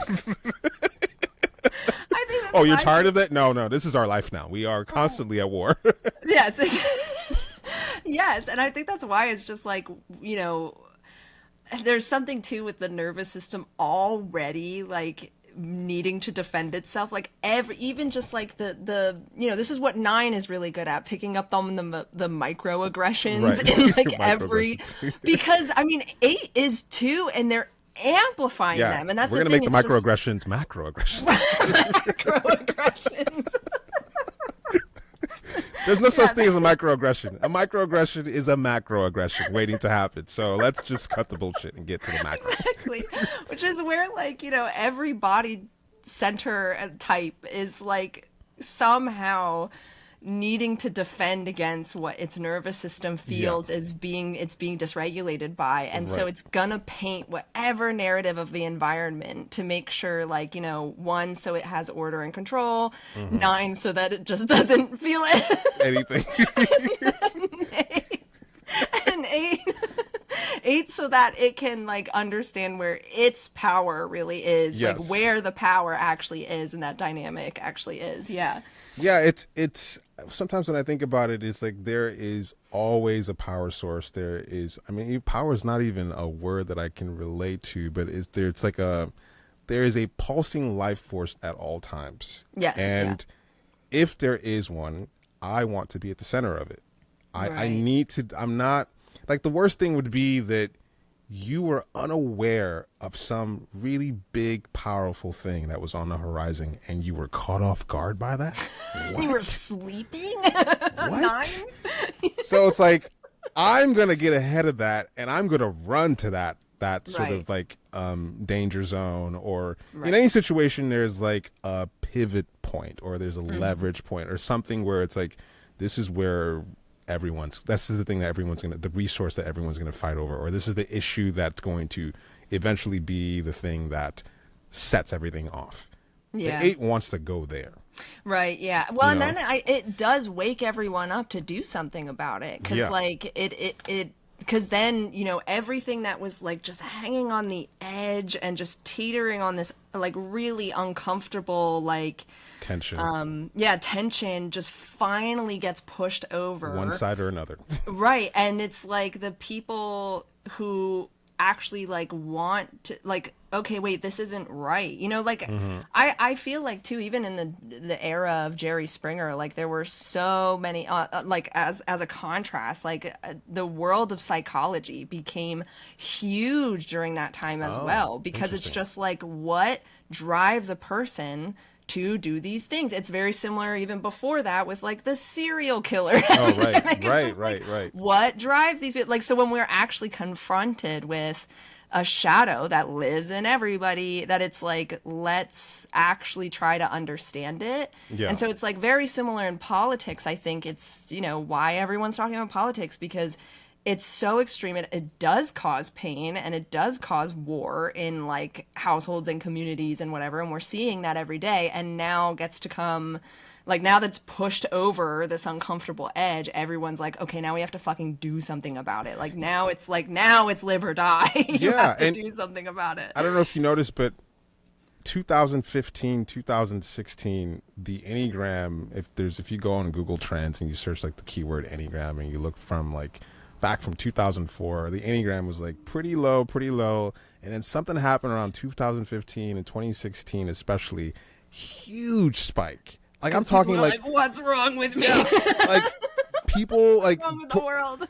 think that's Oh, you're why- tired of it? No, this is our life now. We are constantly at war. Yes. Yes, and I think that's why it's just like, there's something too with the nervous system already like needing to defend itself, like even just like the this is what 9 is really good at, picking up on the microaggressions Right. in like every Microaggressions. because I mean 8 is too, and they're amplifying Yeah, them, and that's we're the gonna thing, make the it's just microaggressions macroaggressions. microaggressions. There's no such thing as a microaggression. A microaggression is a macroaggression waiting to happen. So let's just cut the bullshit and get to the macro. Exactly. Which is where like, every body center and type is like somehow needing to defend against what its nervous system feels is being dysregulated by, and so Right. it's gonna paint whatever narrative of the environment to make sure, like, 1 so it has order and control, 9 so that it just doesn't feel it, Anything. and 8 so that it can like understand where its power really is, Yes. like where the power actually is and that dynamic actually is. Yeah. Yeah, it's sometimes when I think about it, it's like there is always a power source. There is, I mean, power is not even a word that I can relate to, but it's like there is a pulsing life force at all times. Yes, And if there is one, I want to be at the center of it. I Right. need to, I'm not, like the worst thing would be that you were unaware of some really big, powerful thing that was on the horizon and you were caught off guard by that. You were sleeping? What? 9? So it's like, I'm going to get ahead of that and I'm going to run to that sort Right. of like danger zone, or Right. in any situation, there's like a pivot point or there's a Mm-hmm. leverage point or something where it's like, this is where that's the thing that the resource that everyone's going to fight over, or this is the issue that's going to eventually be the thing that sets everything off. Yeah. The 8 wants to go there. Right, yeah. Well, and know? then it does wake everyone up to do something about it, because Yeah. like it because then everything that was like just hanging on the edge and just teetering on this like really uncomfortable like Tension. tension just finally gets pushed over One side or another. Right, and it's like the people who actually like want to like, okay, wait, this isn't right, like I feel like too, even in the era of Jerry Springer, like there were so many like as a contrast, like the world of psychology became huge during that time as well, because it's interesting. just like what drives a person to do these things. It's very similar even before that with like the serial killer. Oh, right, It's right, just, right, like, right. what drives these people? Like, so when we're actually confronted with a shadow that lives in everybody, that it's like, let's actually try to understand it. Yeah. And so it's like very similar in politics. I think it's, why everyone's talking about politics, because it's so extreme. It does cause pain and it does cause war in like households and communities and whatever. And we're seeing that every day. And now gets to come, like now that's pushed over this uncomfortable edge, everyone's like, okay, now we have to fucking do something about it. Now it's live or die. You Yeah, have to and do something about it. I don't know if you noticed, but 2015, 2016, the Enneagram, if you go on Google Trends and you search like the keyword Enneagram and you look from like back from 2004. The Enneagram was like pretty low, and then something happened around 2015 and 2016, especially huge spike. Like I'm talking like what's wrong with me? Yeah, like people like wrong with the world?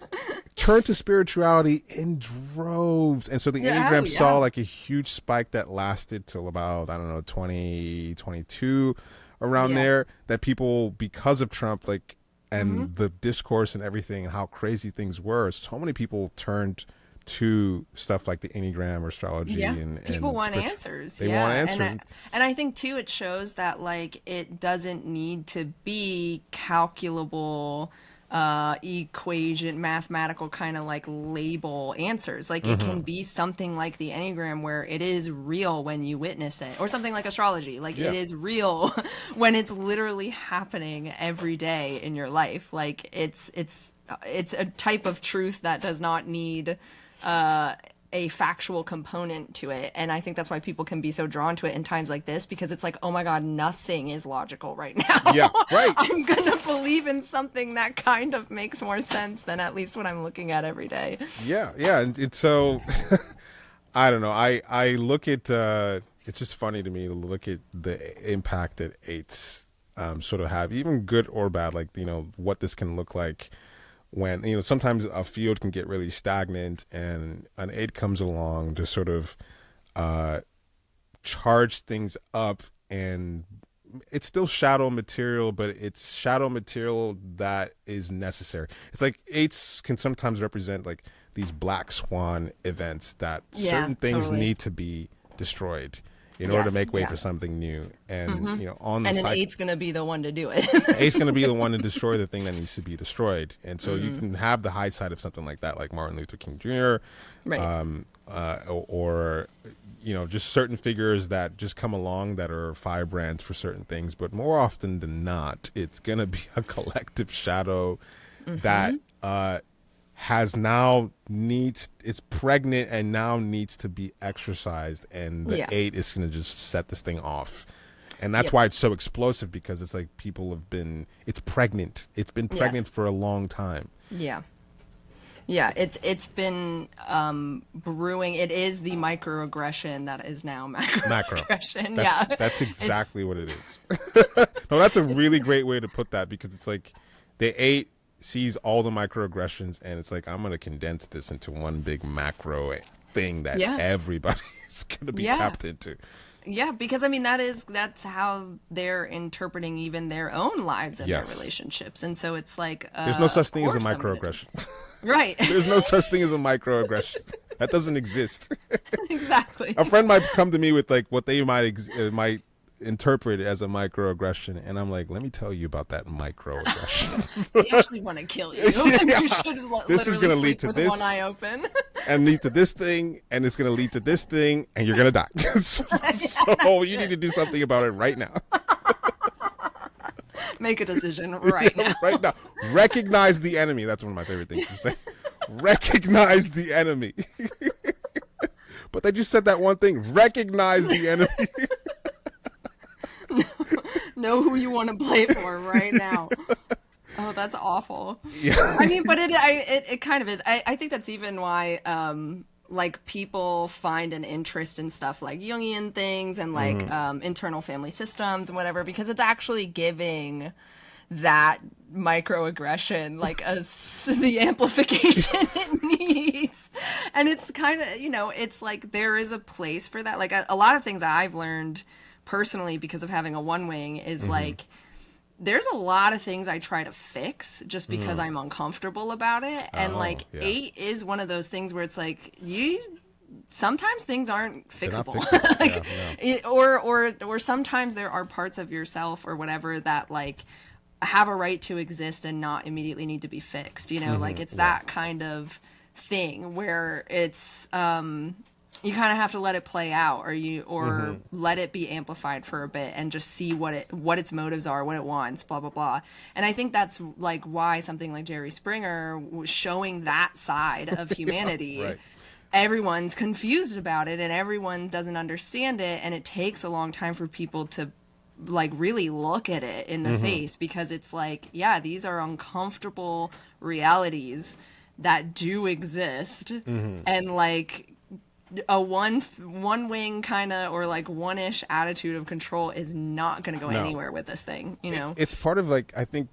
turn to spirituality in droves, and so the Enneagram saw like a huge spike that lasted till about 2022 around there, that people, because of Trump, like, and the discourse and everything and how crazy things were, so many people turned to stuff like the Enneagram or astrology. And people want answers. They want answers. And I think too it shows that like it doesn't need to be calculable equation, mathematical kind of like label answers. Like it can be something like the Enneagram where it is real when you witness it, or something like astrology. Like it is real when it's literally happening every day in your life. Like it's a type of truth that does not need a factual component to it. And I think that's why people can be so drawn to it in times like this, because it's like, oh my God, nothing is logical right now. Yeah, right. I'm going to believe in something that kind of makes more sense than at least what I'm looking at every day. Yeah. And it's so, I don't know. I look at, it's just funny to me to look at the impact that eights sort of have, even good or bad, like, what this can look like when, sometimes a field can get really stagnant and an eight comes along to sort of charge things up, and it's still shadow material, but it's shadow material that is necessary. It's like eights can sometimes represent like these black swan events that certain things need to be destroyed in order to make way for something new. And on the and an side, eight's going to be the one to do it. eight's going to be the one to destroy the thing that needs to be destroyed. And so you can have the high side of something like that, like Martin Luther King Jr. Or just certain figures that just come along that are firebrands for certain things. But more often than not, it's going to be a collective shadow that has now it's pregnant and now needs to be exorcised, and the eight is going to just set this thing off. And that's why it's so explosive, because it's like it's pregnant. It's been pregnant for a long time. It's been brewing. It is the microaggression that is now macroaggression. That's exactly what it is. No, that's a really great way to put that, because it's like the eight sees all the microaggressions, and it's like, I'm going to condense this into one big macro thing that everybody's going to be tapped into. Yeah, because I mean that's how they're interpreting even their own lives and their relationships, and so it's like there's no such thing as a microaggression. Right. There's no such thing as a microaggression. That doesn't exist. Exactly. A friend might come to me with like what they might interpret as a microaggression, and I'm like, let me tell you about that microaggression. They actually want to kill you. You should this is going to lead to this, one eye open, and lead to this thing, and it's going to lead to this thing, and you're going to die. So you need to do something about it right now. Make a decision right now. Right now. Recognize the enemy. That's one of my favorite things to say. Recognize the enemy. But they just said that one thing. Recognize the enemy. Know who you want to play for right now. Oh, that's awful. Yeah. I mean, but it kind of is. I think that's even why like people find an interest in stuff like Jungian things and like internal family systems and whatever, because it's actually giving that microaggression like the amplification it needs. And it's kind of, it's like there is a place for that. Like a lot of things I've learned personally because of having a one wing is like there's a lot of things I try to fix just because I'm uncomfortable about it. And eight is one of those things where it's like sometimes things aren't fixable. Or sometimes there are parts of yourself or whatever that like have a right to exist and not immediately need to be fixed. Like it's that kind of thing where it's you kind of have to let it play out, or let it be amplified for a bit and just see what its motives are, what it wants, blah blah blah. And I think that's like why something like Jerry Springer was showing that side of humanity. Right. Everyone's confused about it and everyone doesn't understand it, and it takes a long time for people to like really look at it in the face, because it's like, these are uncomfortable realities that do exist, and like a one wing kind of, or like one-ish attitude of control is not going to go anywhere with this thing, you know. It's part of like, I think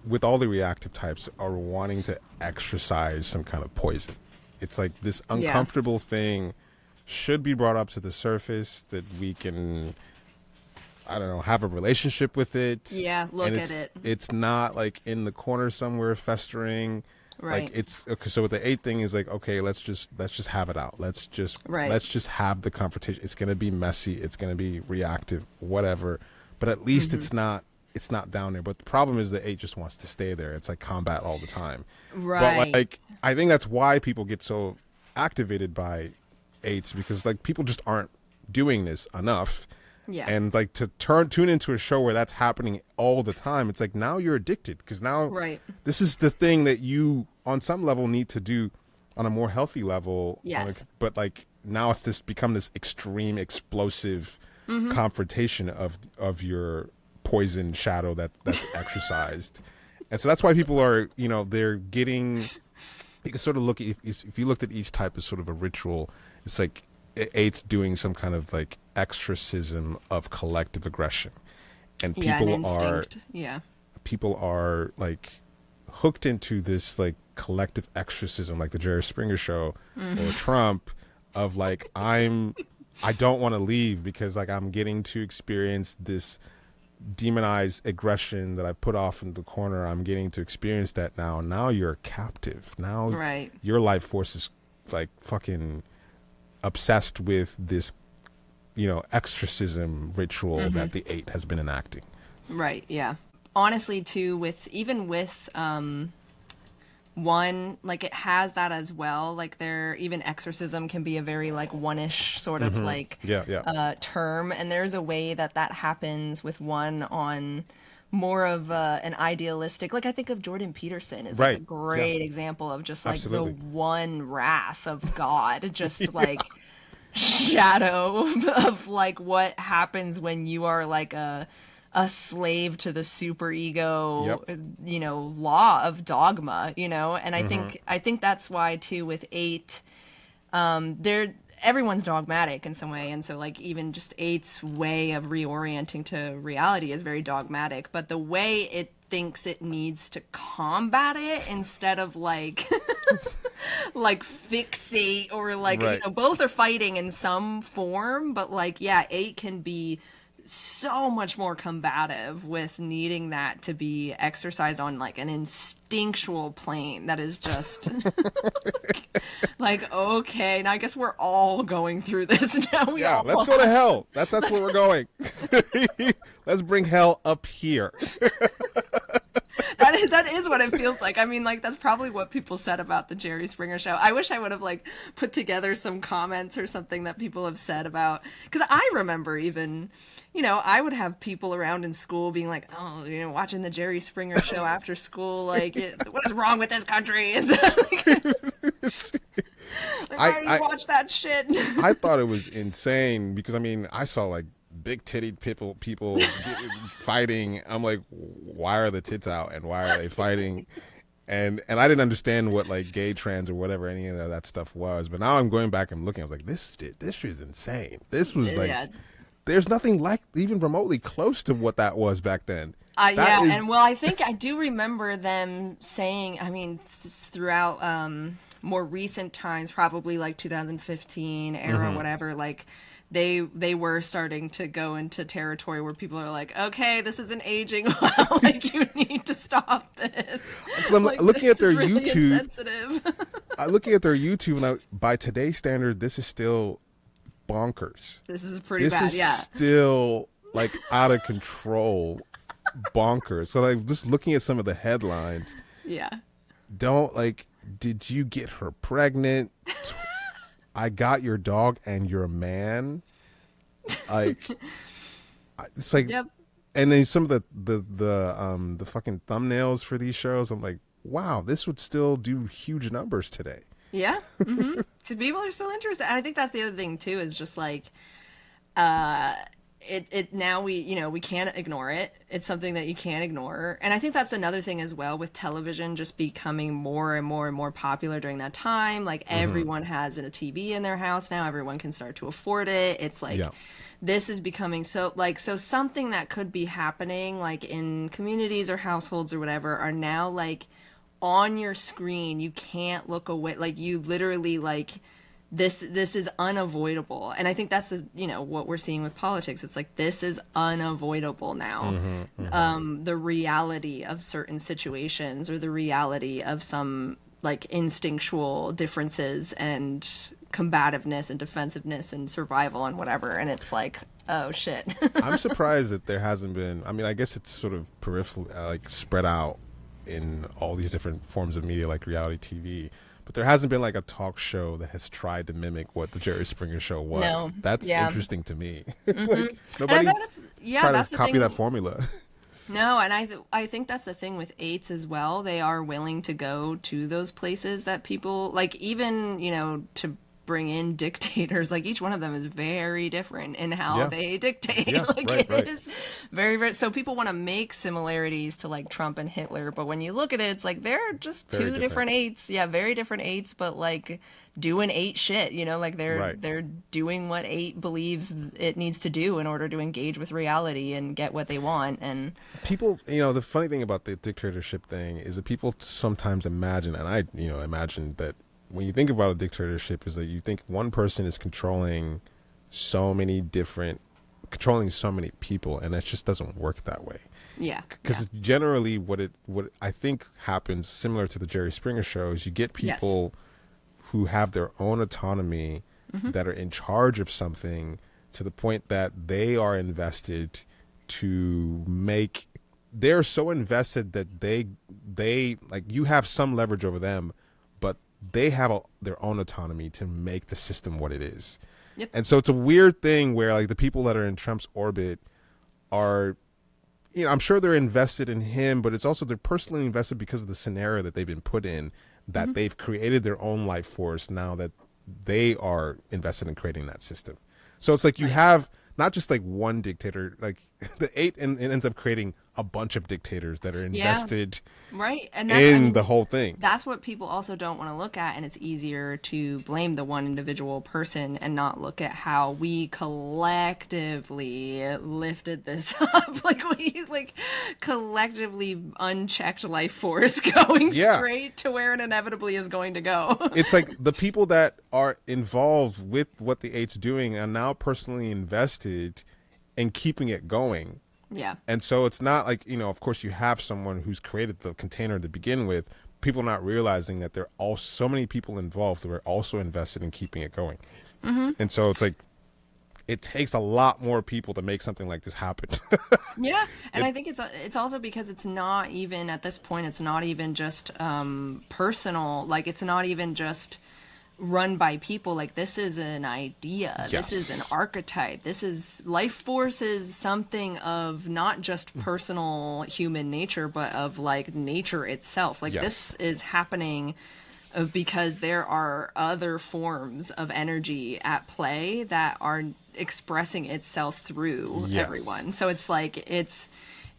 with all the reactive types are wanting to exercise some kind of poison. It's like this uncomfortable thing should be brought up to the surface that we can, I don't know, have a relationship with it. Yeah, look at it. It's not like in the corner somewhere festering. Right. Like it's okay. So with the 8 thing is like, okay, let's just have it out. Let's just have the confrontation. It's gonna be messy. It's gonna be reactive, whatever. But at least it's not down there. But the problem is the 8 just wants to stay there. It's like combat all the time. Right. But like, I think that's why people get so activated by 8s, because like people just aren't doing this enough. Yeah. And like to tune into a show where that's happening all the time, it's like now you're addicted, because now this is the thing that you on some level need to do on a more healthy level. Yes. But like now it's this become this extreme explosive confrontation of your poison shadow that's exercised. And so that's why people are, you know, they're getting, you can sort of look at, if you looked at each type as sort of a ritual, it's like 8's doing some kind of like exorcism of collective aggression, and people are like hooked into this like collective exorcism, like the Jerry Springer show or Trump, of like I don't want to leave because like I'm getting to experience this demonized aggression that I put off in the corner. I'm getting to experience that now. Now you're captive. Now your life force is like fucking obsessed with this, you know, exorcism ritual that the 8 has been enacting. Right. Yeah. Honestly, too, with 1, like it has that as well. Like even exorcism can be a very like one-ish sort of like term, and there's a way that happens with 1 on more of an idealistic, like I think of Jordan Peterson as like a great example of just like the one wrath of God, just like shadow of like what happens when you are like a slave to the super ego, you know, law of dogma, you know. And I think that's why too with 8, everyone's dogmatic in some way, and so like even just 8's way of reorienting to reality is very dogmatic, but the way it thinks it needs to combat it instead of like like fixate or like you know, both are fighting in some form, but like 8 can be so much more combative with needing that to be exercised on like an instinctual plane that is just like, okay, now I guess we're all going through this now. Let's go to hell. That's where we're going. Let's bring hell up here. That is what it feels like. I mean, like, that's probably what people said about the Jerry Springer show. I wish I would have, like, put together some comments or something that people have said about... Because I remember even, you know, I would have people around in school being like, oh, you know, watching the Jerry Springer show after school, like, what is wrong with this country? And so, why do you watch that shit? I thought it was insane because, I mean, I saw, like, big-titted people fighting. I'm like, why are the tits out and why are they fighting? And I didn't understand what like gay, trans, or whatever any of that stuff was. But now I'm going back and looking. I was like, this shit is insane. This was like, there's nothing like even remotely close to what that was back then. And well, I think I do remember them saying, I mean, throughout more recent times, probably like 2015 era, whatever, like. They were starting to go into territory where people are like, okay, this isn't aging well. Like, you need to stop this. I'm like, looking at their really YouTube. I'm looking at their YouTube, and by today's standard, this is still bonkers. This is pretty bad. This is still like out of control, bonkers. So like, just looking at some of the headlines. Yeah. Did you get her pregnant? I got your dog and your man. Like, it's like, and then some of the fucking thumbnails for these shows, I'm like, wow, this would still do huge numbers today. Yeah. Because people are still interested. And I think that's the other thing too, is just like, it now we can't ignore it. It's something that you can't ignore. And I think that's another thing as well with television just becoming more and more and more popular during that time. Like everyone has a TV in their house now. Everyone can start to afford it. It's like Yeah. this is becoming so something that could be happening like in communities or households or whatever are now like on your screen. You can't look away. Like you literally like this is unavoidable. And I think that's what we're seeing with politics. It's like this is unavoidable now. The reality of certain situations or the reality of some like instinctual differences and combativeness and defensiveness and survival and whatever. And it's like, oh shit. I'm surprised that there hasn't been. I mean, I guess it's sort of peripheral, like spread out in all these different forms of media, like reality TV. But there hasn't been like a talk show that has tried to mimic what the Jerry Springer show was. No. That's Yeah. interesting to me. Like, nobody tried that's to the copy thing. that formula. No, and I think that's the thing with eights as well. They are willing to go to those places that people like, even to bring in dictators. Like each one of them is very different in how Yeah. they dictate. Yeah, Like right, right. it is very very. So people want to make similarities to like Trump and Hitler, but when you look at it, it's like they're just Very two different. different eights. Yeah, very different eights, but like doing eight shit. Like Right. they're doing what eight believes it needs to do in order to engage with reality and get what they want. And People, the funny thing about the dictatorship thing is that people sometimes imagine, and I, imagine that when you think about a dictatorship is that you think one person is controlling so many people, and it just doesn't work that way. yeah, Because generally what I think happens similar to the Jerry Springer show is you get people who have their own autonomy that are in charge of something to the point that they are invested they're so invested that they like you have some leverage over them, but they have their own autonomy to make the system what it is. Yep. And so it's a weird thing where like the people that are in Trump's orbit are, I'm sure they're invested in him, but it's also they're personally invested because of the scenario that they've been put in, that they've created their own life force now that they are invested in creating that system. So it's like you have not just like one dictator, like the eight, and it ends up creating a bunch of dictators that are invested right. And in the whole thing. That's what people also don't want to look at, and it's easier to blame the one individual person and not look at how we collectively lifted this up. Like we collectively unchecked life force going straight to where it inevitably is going to go. It's like the people that are involved with what the eight's doing are now personally invested in keeping it going. Yeah. And so it's not like, of course you have someone who's created the container to begin with, people not realizing that there are all so many people involved who are also invested in keeping it going. And so it's like, it takes a lot more people to make something like this happen. Yeah. And I think it's also because it's not even at this point, it's not even just personal. Like it's not even just run by people. Like this is an idea. Yes. This is an archetype. This is life force is something of not just personal human nature, but of like nature itself. Like this is happening because there are other forms of energy at play that are expressing itself through everyone. So it's like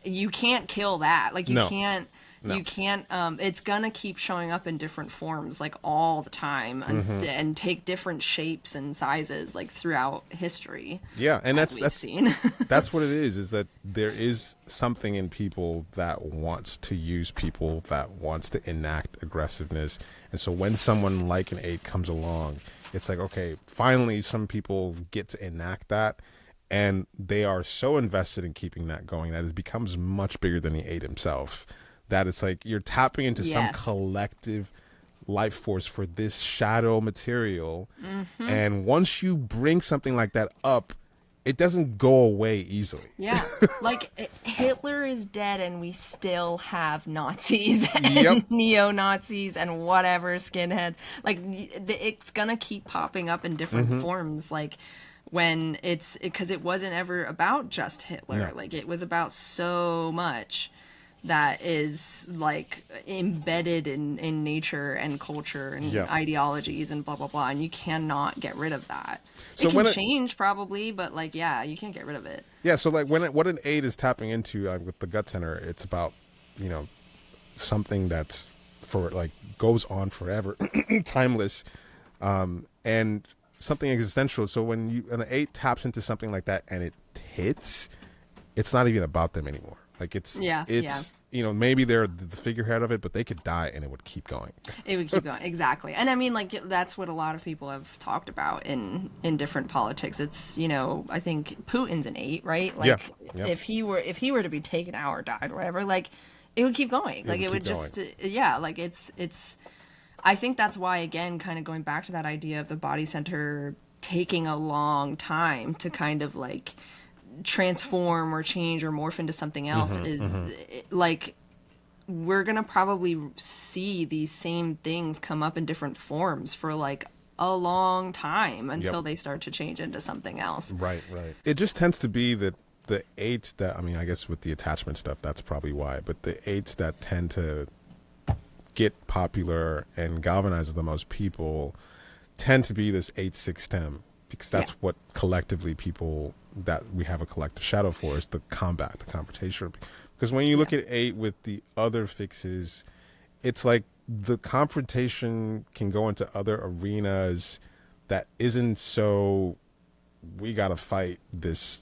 you can't kill that. Like you can't. You can't, it's gonna keep showing up in different forms, like all the time, and take different shapes and sizes, like throughout history. Yeah, and that's seen. That's what it is that there is something in people that wants to use people, that wants to enact aggressiveness. And so when someone like an eight comes along, it's like, okay, finally some people get to enact that. And they are so invested in keeping that going that it becomes much bigger than the eight himself. That it's like you're tapping into some collective life force for this shadow material. And once you bring something like that up, it doesn't go away easily. Yeah. Like Hitler is dead and we still have Nazis and neo-Nazis and whatever skinheads. Like it's going to keep popping up in different forms. Like when because it wasn't ever about just Hitler. No. Like it was about so much. that is like embedded in nature and culture and ideologies and blah blah blah, and you cannot get rid of that. So it can change probably, but like you can't get rid of it. Yeah, so like what an 8 is tapping into with the gut center, it's about something that's for like goes on forever, timeless, and something existential. So when an 8 taps into something like that and it hits, it's not even about them anymore. Like it's maybe they're the figurehead of it, but they could die and it would keep going. It would keep going. Exactly. And I mean, like, that's what a lot of people have talked about in different politics. It's, I think Putin's an 8, right? Like if he were to be taken out or died or whatever, like it would keep going. Like it would just, like it's, I think that's why, again, kind of going back to that idea of the body center taking a long time to kind of like transform or change or morph into something else like we're gonna probably see these same things come up in different forms for like a long time until they start to change into something else. Right. It just tends to be that the 8s that, I mean, I guess with the attachment stuff, that's probably why, but the 8s that tend to get popular and galvanize the most people tend to be this 8-6 stem, because that's what collectively people that we have a collective shadow for, is the confrontation. Because when you look at 8 with the other fixes, it's like the confrontation can go into other arenas that isn't so we got to fight this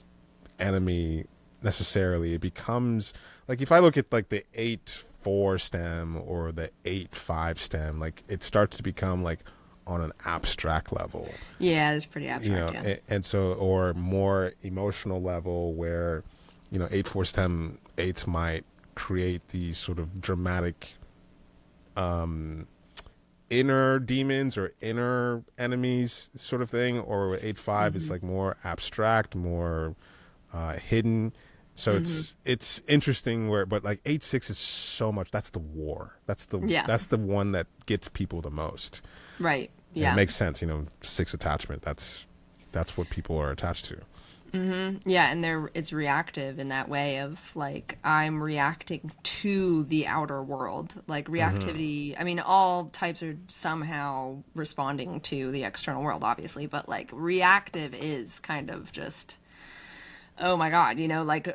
enemy necessarily. It becomes like, if I look at like the 8-4 stem or the 8-5 stem, like it starts to become like on an abstract level. Yeah, it's pretty abstract. And so, or more emotional level where, 8-4 stem 8s might create these sort of dramatic inner demons or inner enemies sort of thing, or 8-5 is like more abstract, more hidden. So it's interesting but like 8-6 is so much, that's the war. That's the one that gets people the most. Right. Yeah. And it makes sense, 6 attachment. That's what people are attached to. Yeah, and it's reactive in that way of like, I'm reacting to the outer world. Like reactivity, I mean, all types are somehow responding to the external world, obviously, but like reactive is kind of just, oh my God, like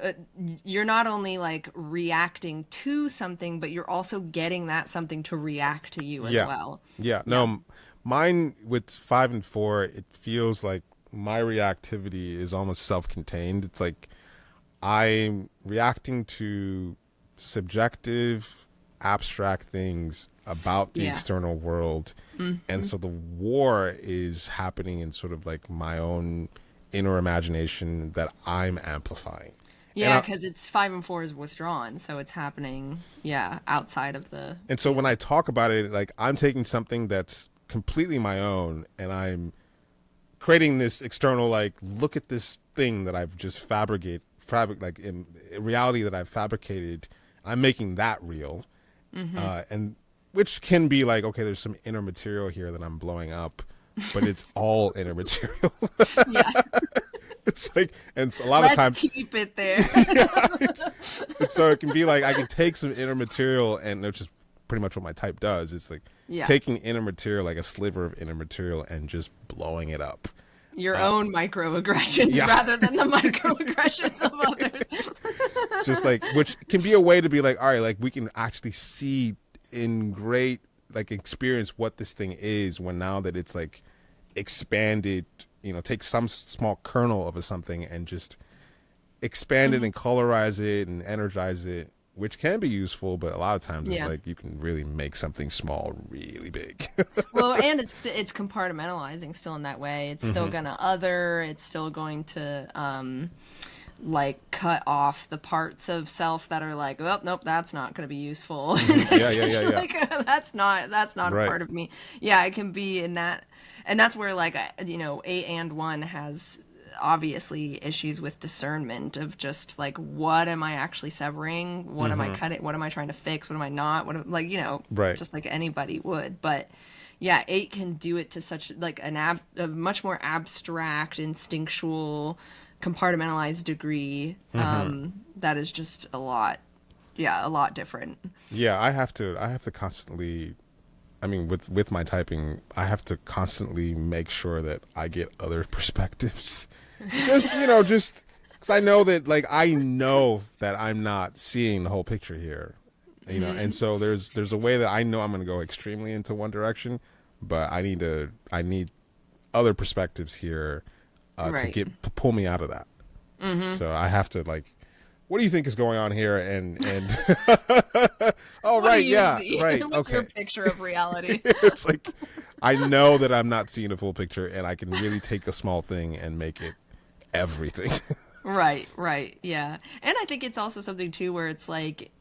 you're not only like reacting to something, but you're also getting that something to react to you as well. Yeah. No, mine with 5 and 4, it feels like my reactivity is almost self-contained. It's like I'm reacting to subjective, abstract things about the external world. And so the war is happening in sort of like my own inner imagination that I'm amplifying. Yeah, because it's 5 and 4 is withdrawn, so it's happening, outside of the... And so when I talk about it, like I'm taking something that's completely my own, and I'm creating this external, like, look at this thing that I've just like in reality that I've fabricated. I'm making that real, and which can be like, okay, there's some inner material here that I'm blowing up, but it's all inner material. It's like, and a lot of times keep it there. So it can be like, I can take some inner material, and which is pretty much what my type does. It's like taking inner material, like a sliver of inner material, and just blowing it up. Your own microaggressions rather than the microaggressions of others. Just like, which can be a way to be like, all right, like we can actually see in great like experience what this thing is, when now that it's like expanded, take some small kernel of something and just expand it and colorize it and energize it, which can be useful, but a lot of times it's like you can really make something small really big. Well, and it's compartmentalizing still in that way. It's still gonna other. It's still going to like cut off the parts of self that are like, oh nope, that's not going to be useful. Like, that's not a part of me. Yeah, it can be in that, and that's where like 8 and 1 has obviously issues with discernment of just like, what am I actually severing? What am I cutting? What am I trying to fix? What am I not? Just like anybody would. But yeah, 8 can do it to such like a much more abstract, instinctual, compartmentalized degree that is just a lot. a lot different. Yeah, I have to constantly, I mean, with my typing, I have to constantly make sure that I get other perspectives. Just because I know that, like, I know that I'm not seeing the whole picture here, and so there's a way that I know I'm going to go extremely into one direction, but I need other perspectives here to pull me out of that. So I have to, like, what do you think is going on here? And oh, right, yeah, see? Right. What's Okay. your picture of reality? It's like, I know that I'm not seeing a full picture, and I can really take a small thing and make it everything. Right, yeah. And I think it's also something too where it's like,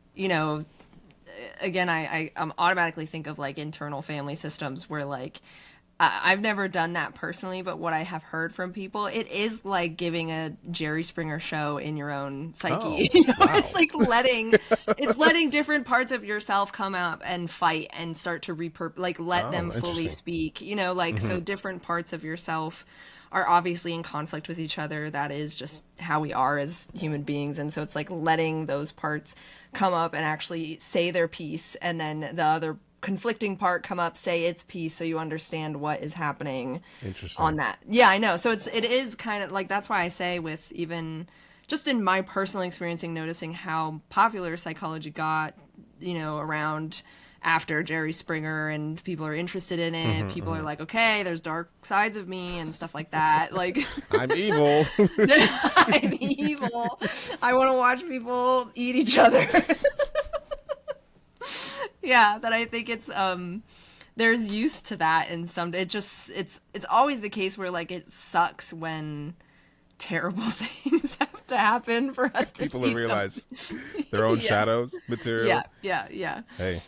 again, I automatically think of like internal family systems where like I've never done that personally, but what I have heard from people, it is like giving a Jerry Springer show in your own psyche. Oh, wow. It's like letting different parts of yourself come up and fight and start to let them fully speak. So different parts of yourself are obviously in conflict with each other. That is just how we are as human beings. And so it's like letting those parts come up and actually say their piece, and then the other conflicting part come up, say its piece, so you understand what is happening on that. Yeah, I know. So it is kind of like, that's why I say, with even just in my personal experiencing, noticing how popular psychology got, around after Jerry Springer, and people are interested in it. People are like, okay, there's dark sides of me and stuff like that. Like, I'm evil. I'm evil. I want to watch people eat each other. Yeah, that I think it's there's use to that, and it's always the case where like it sucks when terrible things have to happen for us to people to realize their own shadows material. Yeah. Hey.